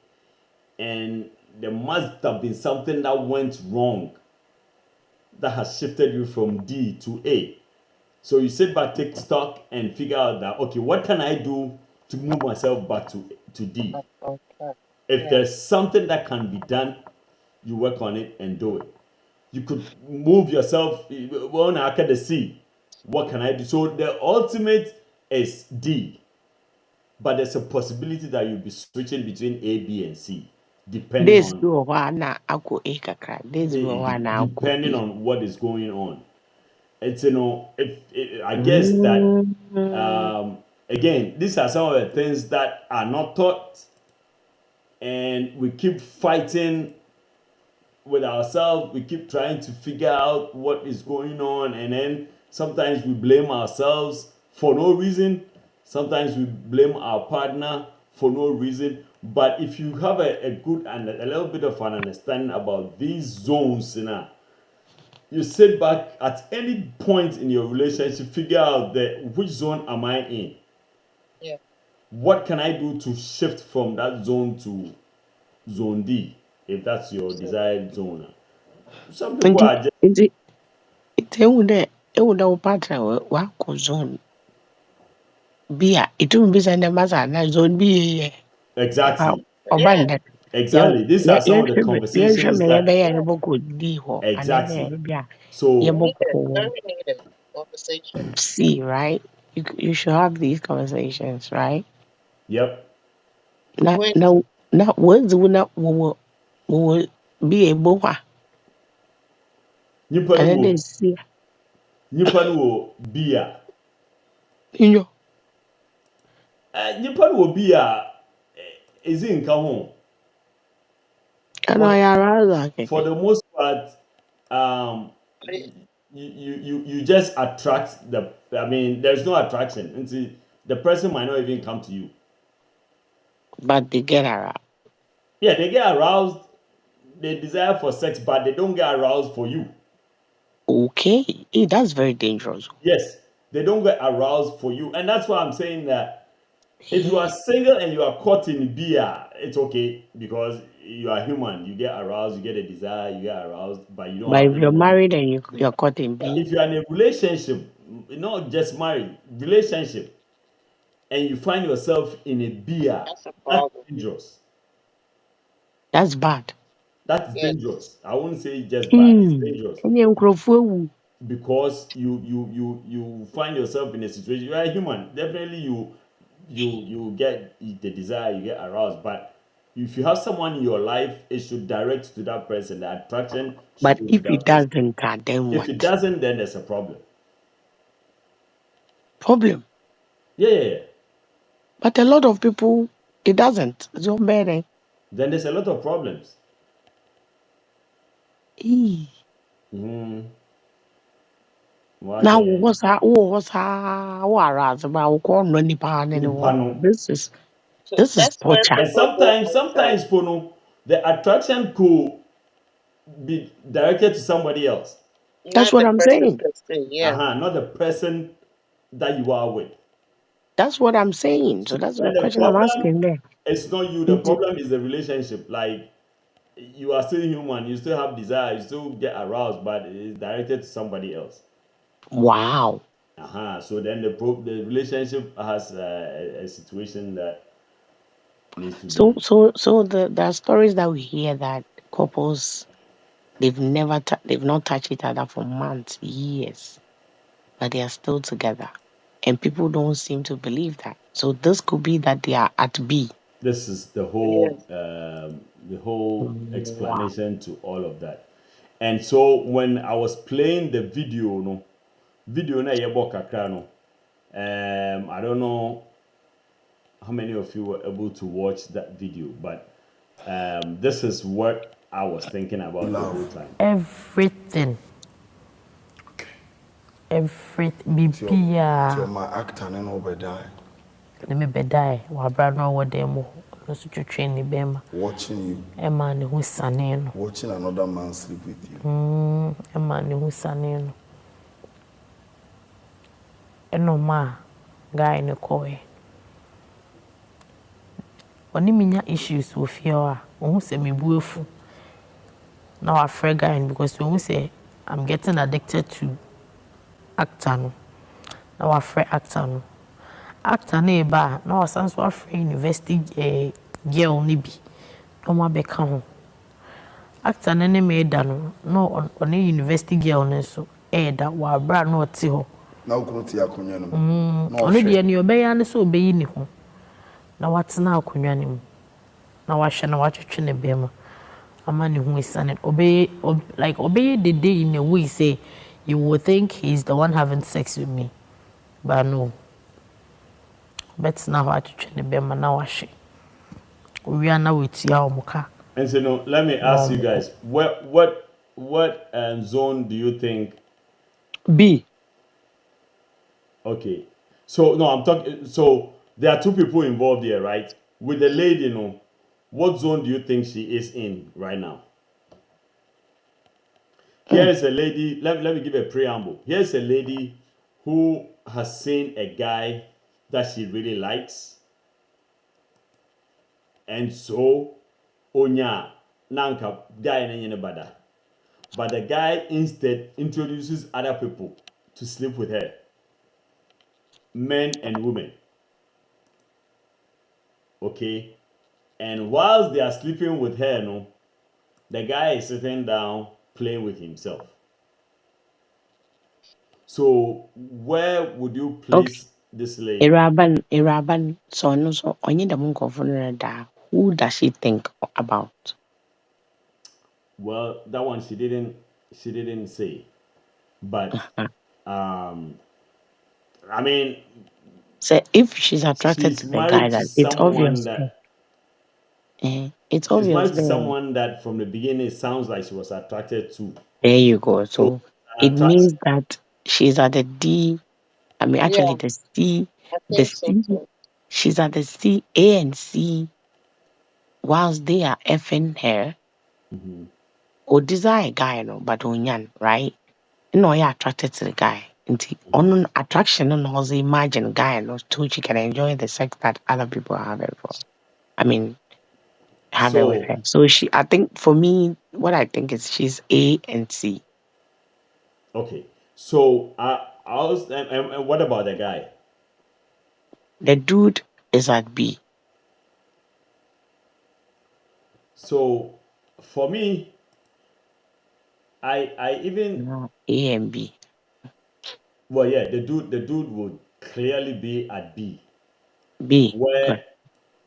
and there must have been something that went wrong that has shifted you from D to A. So you sit back, take stock, and figure out that, okay, what can I do to move myself back to D? Okay. If Yeah. there's something that can be done, you work on it and do it. You could move yourself on the C. What can I do? So the ultimate is D, but there's a possibility that you'll be switching between A, B, and C. depending Days on do na ako e kakra. Days do na ako depending e. on what is going on. It's I guess that again, these are some of the things that are not taught, and we keep fighting with ourselves. We keep trying to figure out what is going on, and then sometimes we blame ourselves for no reason. Sometimes we blame our partner for no reason. But if you have a good and a little bit of an understanding about these zones, you sit back at any point in your relationship, figure out which zone am I in? Yeah. What can I do to shift from that zone to zone D, if that's your desired zone? Some people are just Inti ewu de upata wako zone. Bia itu mbisa ndemaza na zone B. exactly. Yeah. Obanda. These are some of the Yɛnhwɛ conversations me that yɛbɛyɛ yɛbɛkɔdi hɔ anaa exactly. yɛbɛyɛ bi a So Needed, yɛbɛkɔ very needed conversation. see, right? You should have these conversations, right? yep. Na When na na wɔdzi wo na wɔwɔ bi ebo hɔ a Nipa no ɛnɛ dɛ will si be a nyɔ nipa no will be a is in home. ɛna ɔyɛ arousal For kɛkɛ. the most part, um, I- you just attract the. I mean, there's no attraction until the person might not even come to you. But they get aroused. Yeah, they get aroused. They desire for sex, but they don't get aroused for you. Okay, that's very dangerous. Yes, they don't get aroused for you, and that's why I'm saying that if you are single and you are caught in beer, it's okay because you are human. You get aroused, you get a desire, you get aroused, but you don't But have if you're anybody. married and you're caught in But B, if you are in a relationship, not just married, relationship, and you find yourself in a beer, That's a that's problem. dangerous. that's bad. That's Yes. dangerous. I wouldn't say just bad. It's dangerous Ɛnyɛ nkurɔfoɔ awu. because you find yourself in a situation. You are a human. Definitely, you get the desire, you get aroused. But if you have someone in your life, it should direct to that person. The attraction should But go to if it that person. doesn't, then If it what? doesn't, then there's a problem. Problem. Yeah. But a lot of people, it doesn't. So bad. Then there's a lot of problems. Mm. Now, what's aroused about corner nipa Nipano. This is So this is that's where torture. And people go sometimes, Pono, the attraction could be directed to somebody else. That's not what the I'm person saying. per se. Yeah. Not the person that you are with. That's what I'm saying. So So that's the then the question I'm problem asking there. is not you. The problem is the relationship. Like you are still human. You still have desire. You still get aroused, but it's directed to somebody else. Wow. So then the relationship has a situation that needs to be. So there are stories that we hear that couples they've not touched each other for months, years, but they are still together, and people don't seem to believe that. So this could be that they are at B. This is the Yes. whole Wow. explanation to all of that. And so when I was playing the video na yebo kakra no, I don't know how many of you were able to watch that video, but this is what I was thinking about the whole time. Everything. Bibia. So my actor and over die. Let me bedai. Wabra no wo demo. No so train ni bema. Watching you. Emma ne hu sane no. Watching another man sleep with you. Emma ne hu sane no. Eno ma guy ne koe. Oni minya issues wo fie a, wo hu se me buefu. Now I afraid guy because when we say I'm getting addicted to actor no. Now I afraid actor no. Actor na eba na wasan so afraid university girl ni bi. No ma beka ho. Actor na ne me da no. No on university girl ne so da wa bra no ti ho. Na ukunuti akonya no. Ono de ne obeya ne so obeyi ni ho. Na watena akonya ne mu. na wahwɛ na watwetwe ne bɛma ama ne ho esane obey the day in a way say you would think he's the one having sex with me, but no. But now watwetwe ne bɛma na wahwɛ we are now with ya omuka. And so no, let me ask you guys, what zone do you think? B. Okay, so no, I'm talking. So there are two people involved here, right? With the lady, what zone do you think she is in right now? Here is a lady. Let me give a preamble. Here's a lady who has seen a guy that she really likes, and so onya nanka guy na bada. But the guy instead introduces other people to sleep with her, men and women. Okay, and whilst they are sleeping with her, the guy is sitting down playing with himself. So where would you place this lady? Iraban, so no, so only the monk of da. Who does she think about? Well, that one she didn't say, but I mean, So if she's attracted she's to the guy, married to that it's someone obvious. that It's she's obvious married to there. someone that from the beginning it sounds like she was attracted to. There you go. So So it attraction. means that she's at the D. I mean, Yeah, actually, the C, I the think so C. too. She's at the C, A, and C. Whilst they are effing her, or desire guy, no, but onyan, right? No, you're attracted to the guy. On attraction, and also imagine guy, no, too, she can enjoy the sex that other people are having for. I mean, have it with So her. So I think for me, what I think is she's A and C. okay. So I was and what about the guy? The dude is at B. So for me, I even No, A and B. well yeah, the dude would clearly be at B, B. where Okay.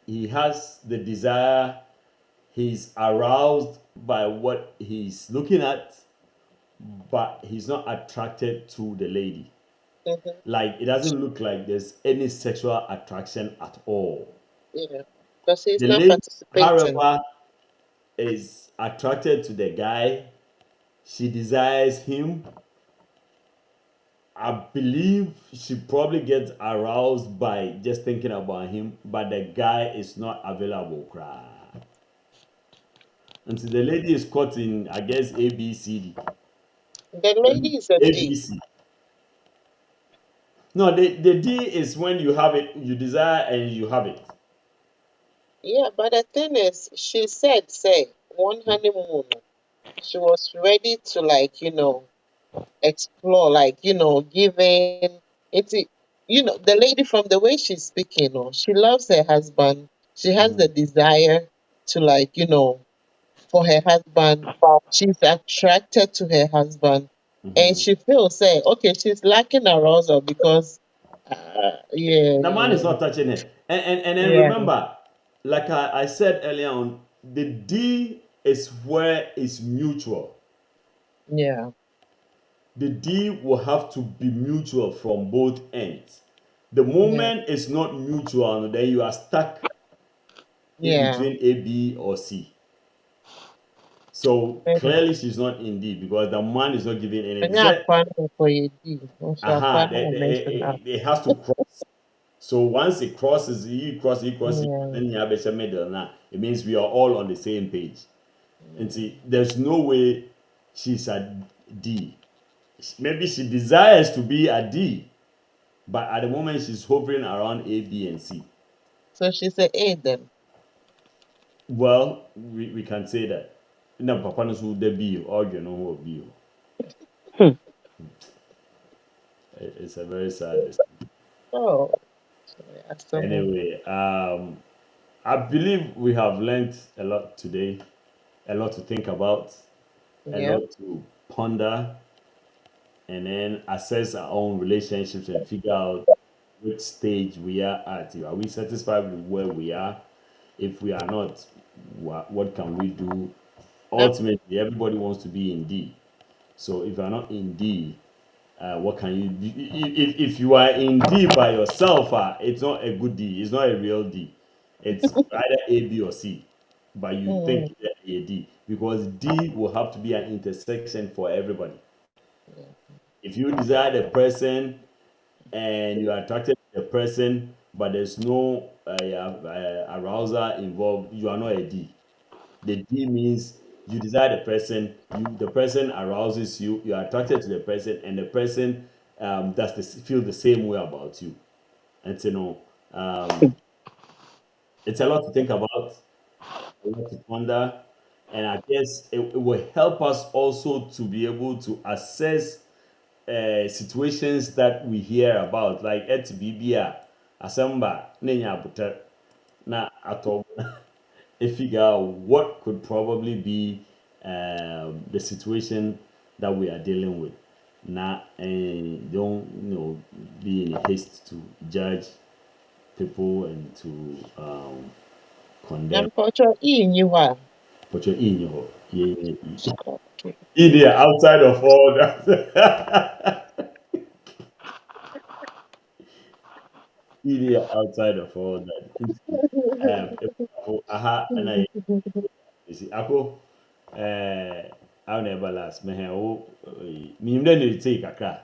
he has the desire, he's aroused by what he's looking at, but he's not attracted to the lady. Hmm. Like it doesn't look like there's any sexual attraction at all. Yeah, because he's The not lady, participating. however, is attracted to the guy. She desires him. I believe she probably gets aroused by just thinking about him, but the guy is not available. And so the lady is caught in, I guess, ABCD. The lady is a D. ABC. No, the D is when you have it, you desire and you have it. Yeah, but the thing is, she said, say, one honeymoon, she was ready to, like, explore, like, giving it. The lady, from the way she's speaking, she loves her husband. She has the desire to, like, for her husband. She's attracted to her husband, and she feels, say, okay, she's lacking arousal because, yeah, The man is yeah, not touching her. And then yeah, remember, like I said earlier on, the D is where it's mutual. yeah, The D will have to be mutual from both ends. The yeah, moment it's not mutual, then you are stuck in yeah. between A, B, or C. So clearly she's not in D because the man is not giving anything. Onye Say, akwa no for you D. Also akwa no mention that. it has to cross. So once it crosses, you cross, Yeah. then you have a middle now. It means we are all on the same page. And see, there's no way she's a D. Maybe she desires to be a D, but at the moment she's hovering around A, B, and C. So she's a A then. Well, we can say that. No, Papa knows who the B or you know who B. Hmm. It's a very sad. Oh, yeah, someone. Anyway, I believe we have learned a lot today, a lot to think about, a Yeah. lot to ponder, and then assess our own relationships and figure out which stage we are at. Are we satisfied with where we are? If we are not, what can we do? Ultimately, everybody wants to be in D. So if you're not in D, what can you do? If you are in D by yourself, it's not a good D. It's not a real D. It's either A, B, or C. But you think it's a D because D will have to be an intersection for everybody. If you desire the person and you are attracted to the person, but there's no arousal involved, you are not a D. The D means you desire the person, the person arouses you, you are attracted to the person, and the person does this, feel the same way about you. And it's a lot to think about, a lot to ponder, and I guess it will help us also to be able to assess situations that we hear about, like at BBA, Asamba, Nenya Butter, na Atom, and figure out what could probably be the situation that we are dealing with. Not don't be in a haste to judge people and to condemn. Unfortunately, you are. But you're in your yeah, Okay. India outside of all that. India outside of all that. Aha, and I see. Ako, I'll never last. Me me didn't take a car.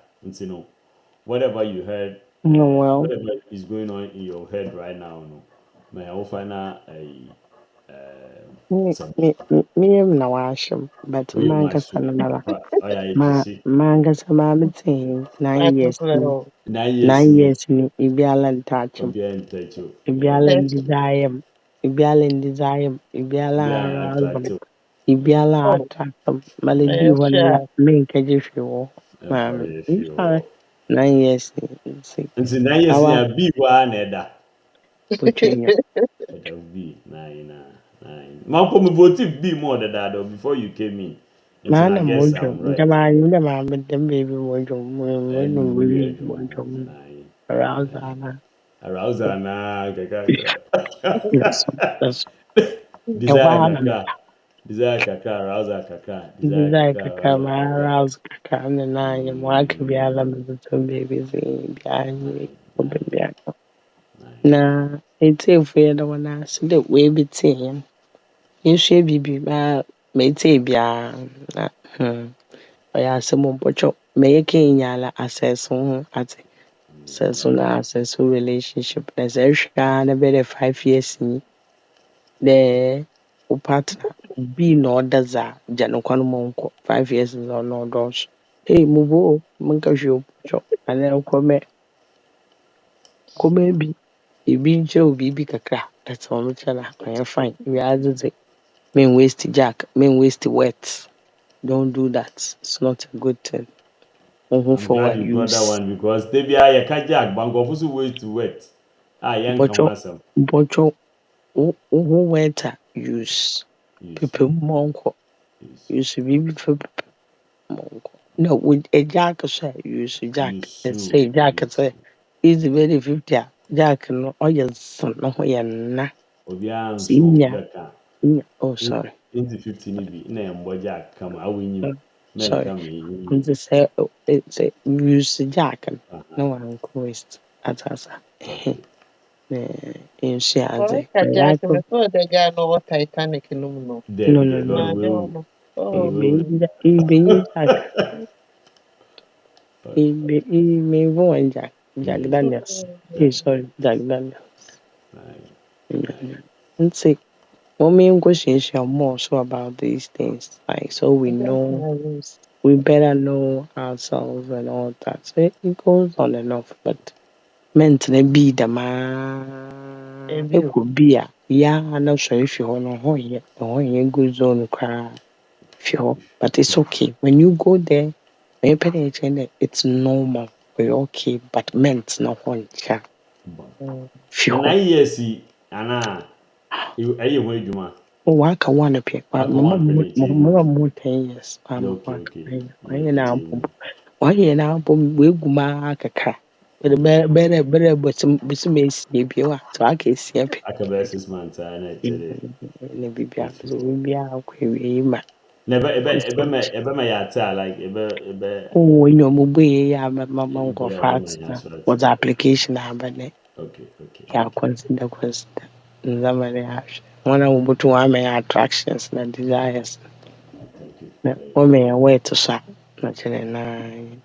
Whatever you heard, No, well, whatever is going on in your head right now, no. Me I will find out some me am na washam, but way manga much. sanamala. Oh yeah, it is. Manga samamitin, My 9 years, people, 9 years nine ni years ni ibiala ntachum, obi a ntɛkyɛw. ibiala ndizayam, ibiala ndizayam, ibiala Obi a arousal, attractive. ibiala oh, atakam, malidi I wana, share. minka jifiwo, Ɛmfa mami, yɛ fie sorry, hɔ. 9 years ni, si, Nti 9 years ni awa, a bii hɔ a na ɛda. puchinyo, Ɛda bii nine na nine. Mampo mi vote bii more dadaada before you came in. Nti na mana I guess I'm mojum, right. jama yunda mami, dem baby mojum, mojum, Ɛnu baby adwuma mojum, nine. arousal na, Arousal na kakra. that's, Desire ewa kakra. Desire kakra. Arousal kakra. Desire Desire kakra. kakra Arousal kakra. arouse kakra ne na yɛ mwaka biara mebɛtɔ baby sɛ biara nye Nine. obi Nine. biara Nine. na ɛtiefo yɛ dɛ wɔn ase dɛ woebi tie yɛn yɛsua biribi na metie biara na ɔyɛ asɛm mpɔtɔ mɛyɛ kan nyala asɛso ho ate asɛso na asɛso relationship na sɛ ɛhwɛ a na bɛyɛ dɛ 5 years ni dɛ wo partner obi na ɔda dza gya no kwan ma ɔnkɔ 5 years na ɔno ɔdɔɔso. Hey, mubo monkahwɛ opotwo anaa kɔmɛ bi ebi nkyerɛ wo biribi kakra ɛsɛ ɔno kyerɛ no a ɔyɛ fine wiadze dze men waste jack men waste wet don't do that it's not a good thing I'm for glad what you brought that use one because they be a kajak bankofo so way to wet. Ah, young come awesome. mpɔtwo wo wet a use Yes, pepa mu ma ɔnkɔ yes. use biribi fa pepa mu ma ɔnkɔ na wo jack so a use jack You should. ɛsɛ jack You sɛ should. easy very 50 a jack no ɔyɛ sen ne ho yɛ nna Obiara sɛ nso inya bɛka. oh sorry Into 50 ni bi na ɛmbɔ jack kama awo sorry menka me. nti sɛ use jack no na Aha. wankɔ waste atasa Okay. na ɛnsua adze Correct, Jack. ɔyɛ Me saw the guy no Titanic no no. no Debi no debi no Ma ɔno no ne wewu. ono. Ɔno Oh, wewu. ibenyi jack imevu one jack jack daniels Jack. sorry jack daniels Aye. nti mommy nkɔsuasua more so about these things like so we know definitely. we better know ourselves and all that. So it goes on and off, but meant na be the man. Ebi It o. could be a yeah, I'm not sure if you know how yet, good zone cry. If you but it's okay when you go there. When you pay attention, it's normal. We're okay, but meant no one can. Na If 9 years yi ana ɛyɛ ho adwuma. oh, waka one pay, but Aka one pɛ na ɛkyɛ ni. mama more 10 years. Na I'm okay waka. okay. Na Why you now? ɛkyɛ ni. Why you now? We go kakra. better, but some is maybe what so I can see a bit. Akaba 6 months and I tell you. Maybe so we are okay. Never ebe me yata like ebe Oh, you know, mobile, yeah, my go ebe fast. my answer. Was application, but yeah, Okay. consider. Zamani hash. One of the two main attractions and desires. Thank you. Na women away to sa. Na chene na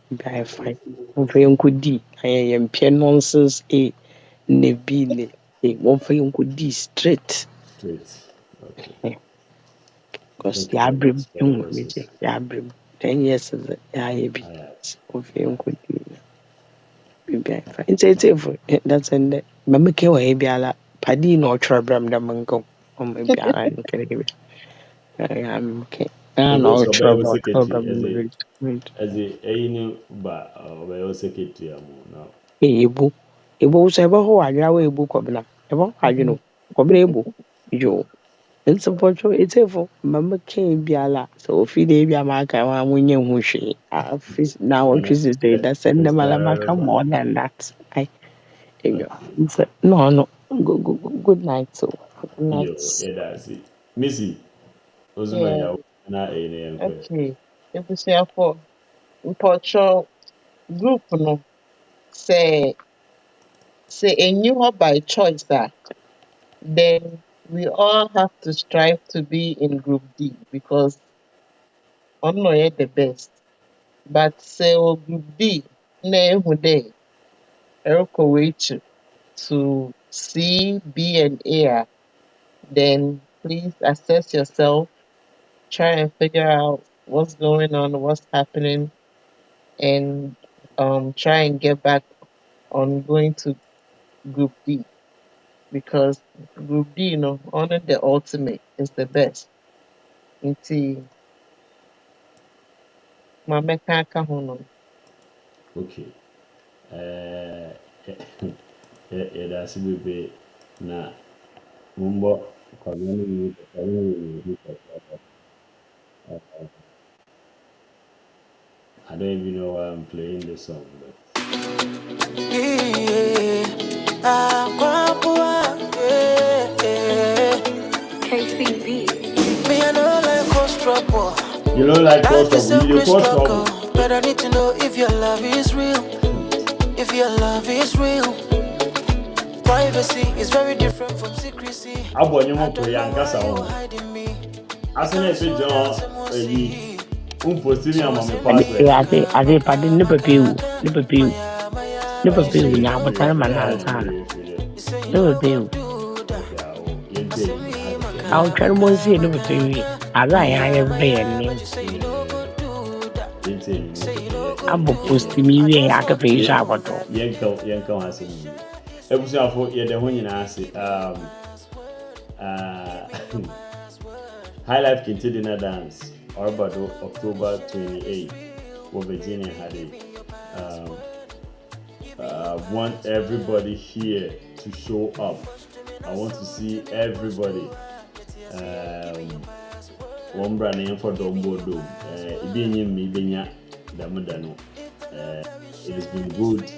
be fine. Mfe nkodi. Aye yempie nonsense ne bi ne. Mfe nkodi straight. Straight. Okay. Because Thank you ya very much brim for the you me process. ya brim. 10 years is ya ye bi. Mfe nkodi. Be fine. It's for that's and mama ke wa bi ala padi na ochro bram da mango. Bi ala nkere. I'm okay. I know Oboso obe o trouble, secretary trouble. Wait. as a any ba obe o secretary amu now. Ebu. Ebu say ebe ho adwa we ebu kwabena. Ebe ho adwa no. Kwabena ebu. Yo. It's a portrait. It's a for mama can be ala. So if you dey be amaka wa munye hu hwe. Afis now what is it that send them ala maka more than that. I yo. No. Good night so. Good night. Yo, that's it. Missy, Ozuma Yeah. ya na ene enko. Okay. Ebusuafo, mpɔtɔ group no sɛ ɛnni hɔ by choice then we all have to strive to be in group D because ɔno na ɔyɛ the best. But sɛ wɔ group D na ehu dɛ ɛrekɔ wei to C, B, and A then please assess yourself, try and figure out what's going on, what's happening, and try and get back on going to group D because group D, only the ultimate is the best. Nti mameka aka ho no. Okay. That's bebe na mumbo community I don't even know why I'm playing the song, but Me, I know like cause trouble. you don't like Life cause is trouble. a You dey great cause struggle, trouble. but I need to know if your love is real. If your love is real, privacy is very different from secrecy. Abo I nyomo don't ko know yankasa why you're ho. hiding me. Asene efe John eyi umposti mi ama me password. Ade pade ne papiu. Ne papiu. Ne papiu nya abotare manansa. Ne papiu. I'll try to see no papiu. Aga ya ya be ni. Abo post mi we aka pe sha aboto. Yenka wase mu. Ebusuafo ye de ho nyina ase. High Life Kinti Dinner Dance, Orbado, October 28th, for Virginia had it. Want everybody here to show up. I want to see everybody. One brand name for Dombo Dome. It has been good.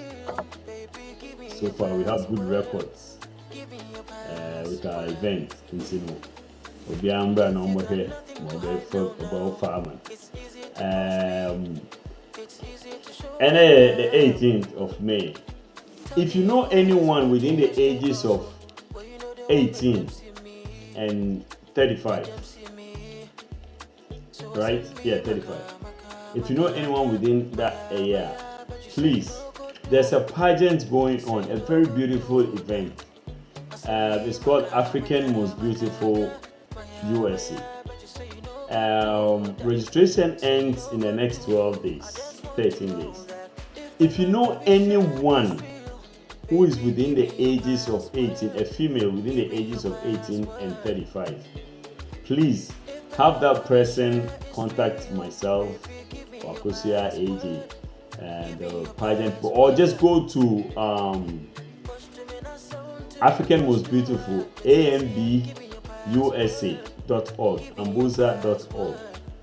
So far, we have good records with our event in Sino. Obiambra no more here, more about farmer. And the 18th of May. If you know anyone within the ages of 18 and 35, right? Yeah, 35. If you know anyone within that area, please, there's a pageant going on, a very beautiful event. It's called African Most Beautiful USA. Registration ends in the next 12 days, 13 days. If you know anyone who is within the ages of 18, a female within the ages of 18 and 35, please have that person contact myself or Kosia AJ and the pageant, or just go to African Most Beautiful AMBUSA.org, ambusa.org.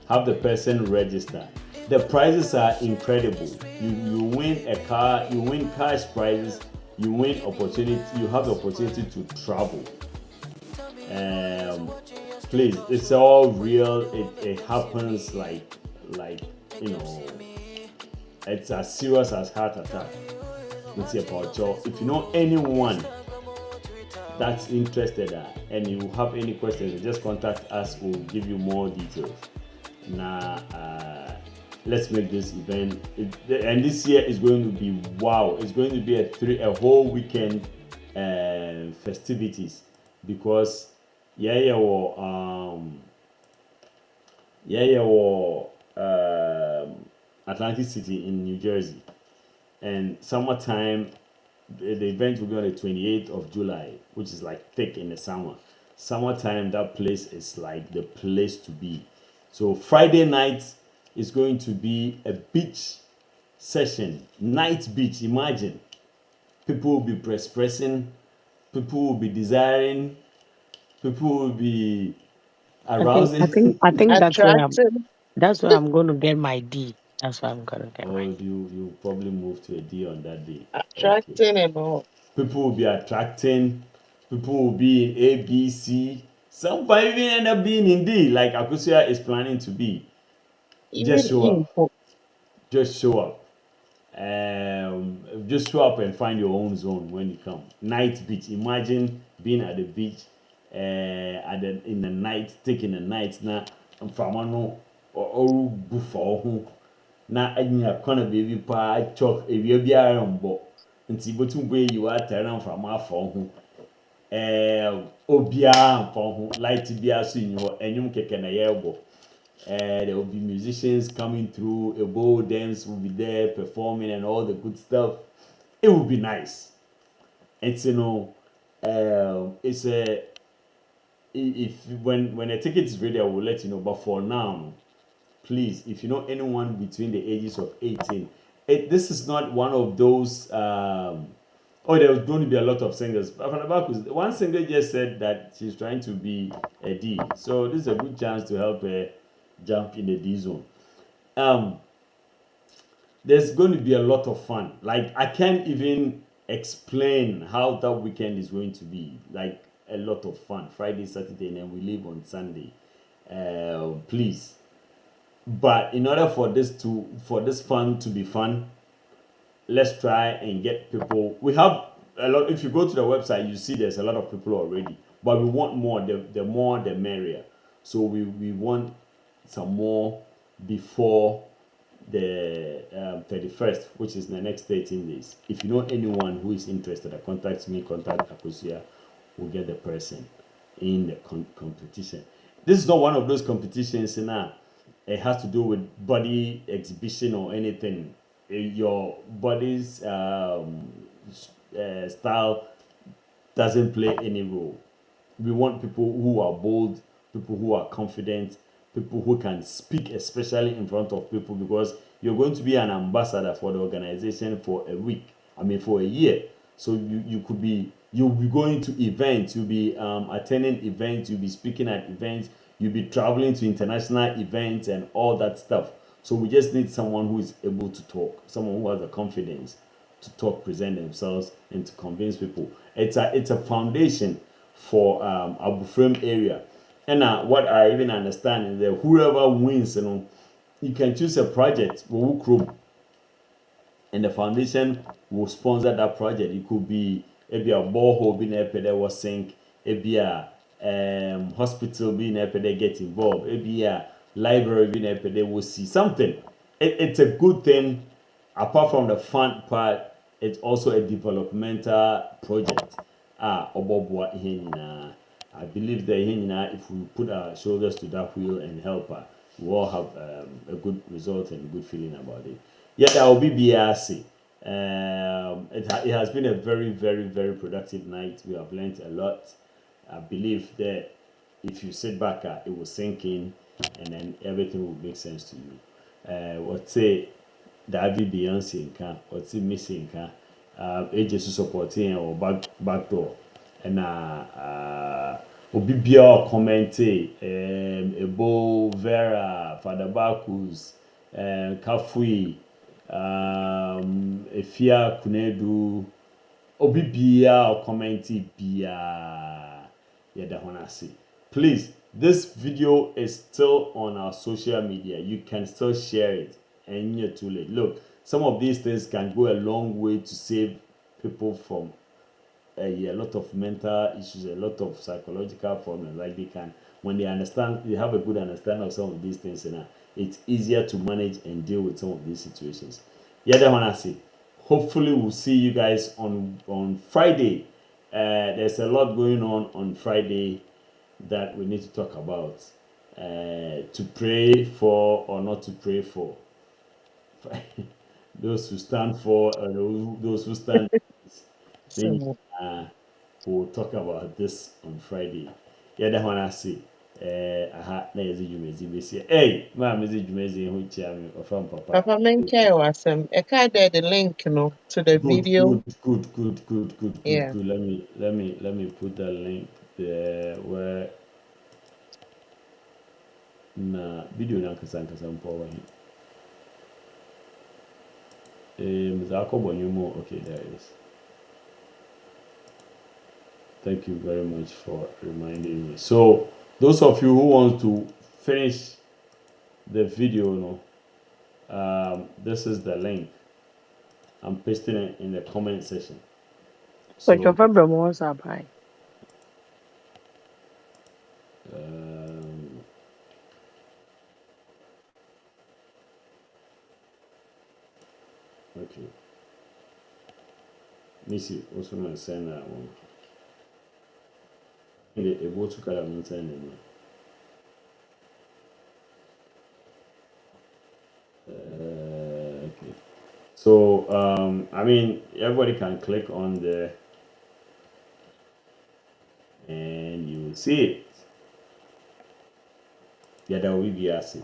Have the person register. The prizes are incredible. You win a car, you win cash prizes, you win opportunity, you have the opportunity to travel. Um, please, it's all real. It happens like you know, it's as serious as heart attack. It's about your. If you know anyone that's interested and you have any questions, just contact us. We'll give you more details. Now, let's make this event. And this year is going to be wow. It's going to be a whole weekend festivities because Atlantic City in New Jersey, and summertime. The event will be on the 28th of July, which is like thick in the summer. Summertime, that place is like the place to be. So Friday night is going to be a beach session, night beach. Imagine people will be pressing, people will be desiring, people will be arousing. I think Attractive. that's where I'm going to get my D. That's where I'm going to get Or my D. you probably move to a D on that day. Okay. Attracting and all. People will be attracting, people will be in A, B, C. Some might even end up being in D, like Akusia is planning to be. Just Even show up. info. Just show up. Just show up and find your own zone when you come. Night beach. Imagine being at the beach in the night, taking the night. Now, from one or before na anya kwana baby pa chok ewia biara mbo nti botum boy you are turn from afọ ho obia mfa ho light bia so nyi ho enyum keke na yebo there will be musicians coming through, a bowl dance will be there performing and all the good stuff. It will be nice. And you know it's a if when a ticket is ready I will let you know, but for now please, if you know anyone between the ages of 18, this is not one of those. There's going to be a lot of singers. One singer just said that she's trying to be a D, so this is a good chance to help her jump in the D zone. There's going to be a lot of fun. Like I can't even explain how that weekend is going to be. Like a lot of fun. Friday, Saturday, and then we leave on Sunday. Please. But in order for this fun to be fun, let's try and get people. We have a lot. If you go to the website, you see there's a lot of people already. But we want more. The more, the merrier. So we want some more before the 31st, which is the next 13 days. If you know anyone who is interested, contact me. Contact Akosia. We'll get the person in the competition. This is not one of those competitions now. It has to do with body exhibition or anything. Your body's style doesn't play any role. We want people who are bold, people who are confident, people who can speak, especially in front of people, because you're going to be an ambassador for the organization for a week. For a year. So you'll be going to events, you'll be attending events, you'll be speaking at events. You'll be traveling to international events and all that stuff. So we just need someone who is able to talk, someone who has the confidence to talk, present themselves, and to convince people. It's a foundation for Abu Frame area. And what I even understand is that whoever wins, you can choose a project, and the foundation will sponsor that project. It could be maybe a borehole being a that was sink, maybe a hospital being able to get involved, maybe a library being able to will see something. It's a good thing. Apart from the fun part, it's also a developmental project. I believe that if we put our shoulders to that wheel and help her, we all have a good result and a good feeling about it. Yeah, that will be BRC. It has been a very, very, very productive night. We have learned a lot. I believe that if you sit back, it will sink in, and then everything will make sense to you. What say, David Beyonce nka, what say missing nka, agency supporting or back door, and Obibia commented, Ebo Vera, Father Bakus, Kafui, Efia Kunedu, Obi Bia or commenti Bia. Yada honasi. Please, this video is still on our social media. You can still share it, and you're too late. Look, some of these things can go a long way to save people from a lot of mental issues, a lot of psychological problems. Like they can, when they understand, they have a good understanding of some of these things, and it's easier to manage and deal with some of these situations. Yada honasi. Hopefully, we'll see you guys on Friday. There's a lot going on Friday that we need to talk about. To pray for or not to pray for. Those who stand for or those who stand. Then So, we'll talk about this on Friday. Yeah, that one I see. Aha, na yezi jumezi besi. Hey, ma mezi jumezi hu chia me from papa. Papa Menke was the link, to the Good, video. good, good, good, good, good, good, Yeah. good. Let me put that link there where na video na kasa mpo wa hi. Mzako bonyumo. Okay, there it is. Thank you very much for reminding me. So those of you who want to finish the video, this is the link. I'm pasting it in the comment section. But your So favorite was a buy. okay. Missy also gonna send that one. A boat to color and send it. Okay. So I mean everybody can click on there and you will see it. Yeah, that will be asking.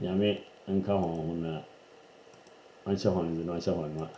Yame nka ho na anche ho no